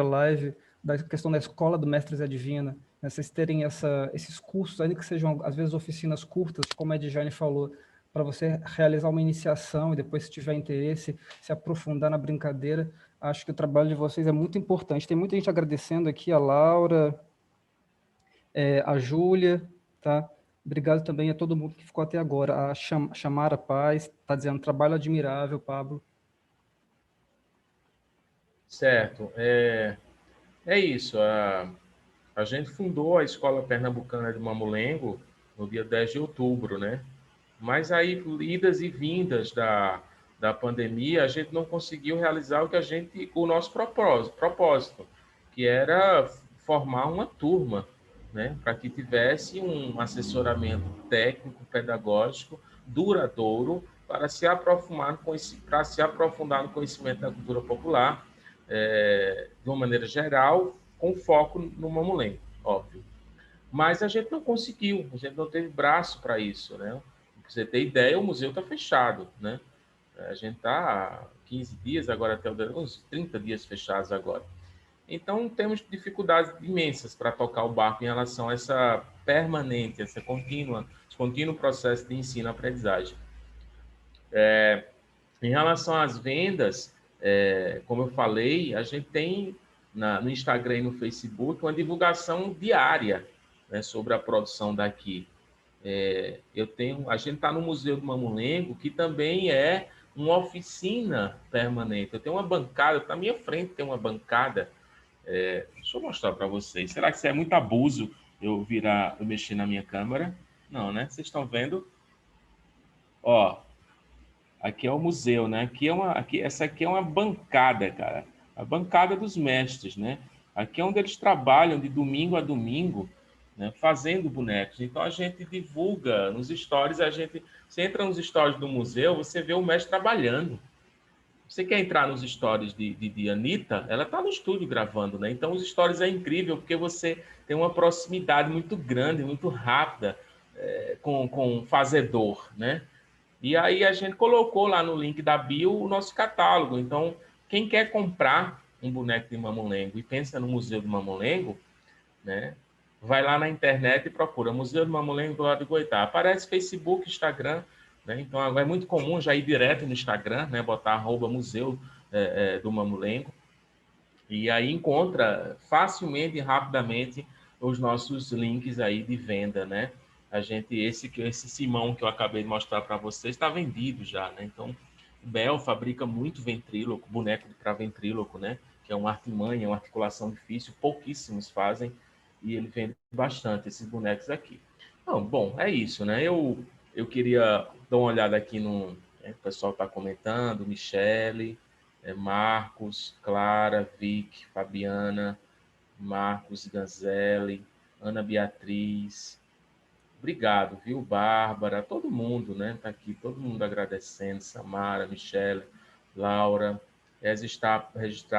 live da questão da escola do Mestre Zé Divina, né? Vocês terem esses cursos, ainda que sejam às vezes oficinas curtas, como a Edjane falou, para você realizar uma iniciação e depois, se tiver interesse, se aprofundar na brincadeira. Acho que o trabalho de vocês é muito importante. Tem muita gente agradecendo aqui, a Laura, a Júlia, tá? Obrigado também a todo mundo que ficou até agora. A Chamara Paz está dizendo, trabalho admirável, Pablo. Certo. É isso. A gente fundou a Escola Pernambucana de Mamulengo no dia 10 de outubro, né? Mas aí, idas e vindas da pandemia, a gente não conseguiu realizar o nosso propósito, que era formar uma turma, né? Para que tivesse um assessoramento técnico, pedagógico, duradouro, para se aprofundar no conhecimento da cultura popular, de uma maneira geral, com foco no mamulengo, óbvio. Mas a gente não conseguiu, a gente não teve braço para isso, né? Pra você ter ideia, o museu está fechado, né? A gente está há 15 dias, agora até uns 30 dias fechados agora. Então, temos dificuldades imensas para tocar o barco em relação a essa permanente, esse contínuo processo de ensino-aprendizagem. Em relação às vendas, como eu falei, a gente tem no Instagram e no Facebook uma divulgação diária, né, sobre a produção daqui. A gente está no Museu do Mamulengo, que também é uma oficina permanente. Eu tenho uma bancada, na minha frente tem uma bancada. Deixa eu mostrar para vocês. Será que isso é muito abuso eu mexer na minha câmera? Não, né? Vocês estão vendo? Ó, aqui é o museu, né? Essa aqui é uma bancada, cara. A bancada dos mestres, né? Aqui é onde eles trabalham de domingo a domingo, né, fazendo bonecos. Então, a gente divulga nos stories, você entra nos stories do museu, você vê o mestre trabalhando. Você quer entrar nos stories de Anitta, ela está no estúdio gravando, né? Então, os stories é incrível, porque você tem uma proximidade muito grande, muito rápida com o fazedor, né? E aí, a gente colocou lá no link da bio o nosso catálogo. Então, quem quer comprar um boneco de mamulengo e pensa no Museu do Mamulengo, né? Vai lá na internet e procura Museu do Mamulengo do lado de Goitá. Aparece Facebook, Instagram, né? Então é muito comum já ir direto no Instagram, né? Botar @museu do Mamulengo. E aí encontra facilmente e rapidamente os nossos links aí de venda, né? Esse Simão que eu acabei de mostrar para vocês está vendido já, né? Então, o Bel fabrica muito ventríloco, boneco para ventríloco, né? Que é uma artimanha, uma articulação difícil, pouquíssimos fazem. E ele vende bastante esses bonecos aqui. Então, bom, é isso, né? Eu queria dar uma olhada aqui o pessoal está comentando, Michele, Marcos, Clara, Vic, Fabiana, Marcos Ganzelli, Ana Beatriz. Obrigado, viu, Bárbara? Todo mundo, né? Tá aqui, todo mundo agradecendo, Samara, Michele, Laura. Registrar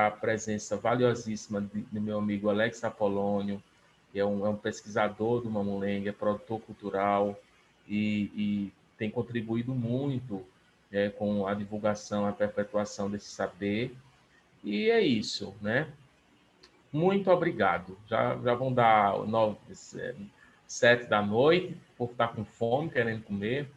a presença valiosíssima do meu amigo Alex Apolônio, que é um pesquisador do Mamulengo, é produtor cultural e tem contribuído muito com a divulgação, a perpetuação desse saber. E é isso, né? Muito obrigado. Já vão dar 7 da noite, o povo está com fome, querendo comer,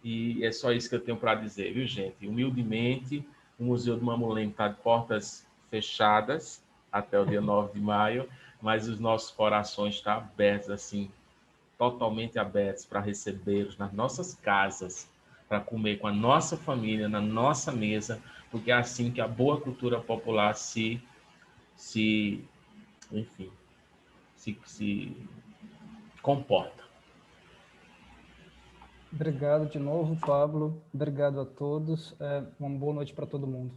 e é só isso que eu tenho para dizer, viu, gente? Humildemente, o Museu do Mamulengo está de portas fechadas até o dia 9 de maio, mas os nossos corações estão abertos, assim, totalmente abertos para recebê-los nas nossas casas, para comer com a nossa família, na nossa mesa, porque é assim que a boa cultura popular se comporta. Obrigado de novo, Pablo. Obrigado a todos. Uma boa noite para todo mundo.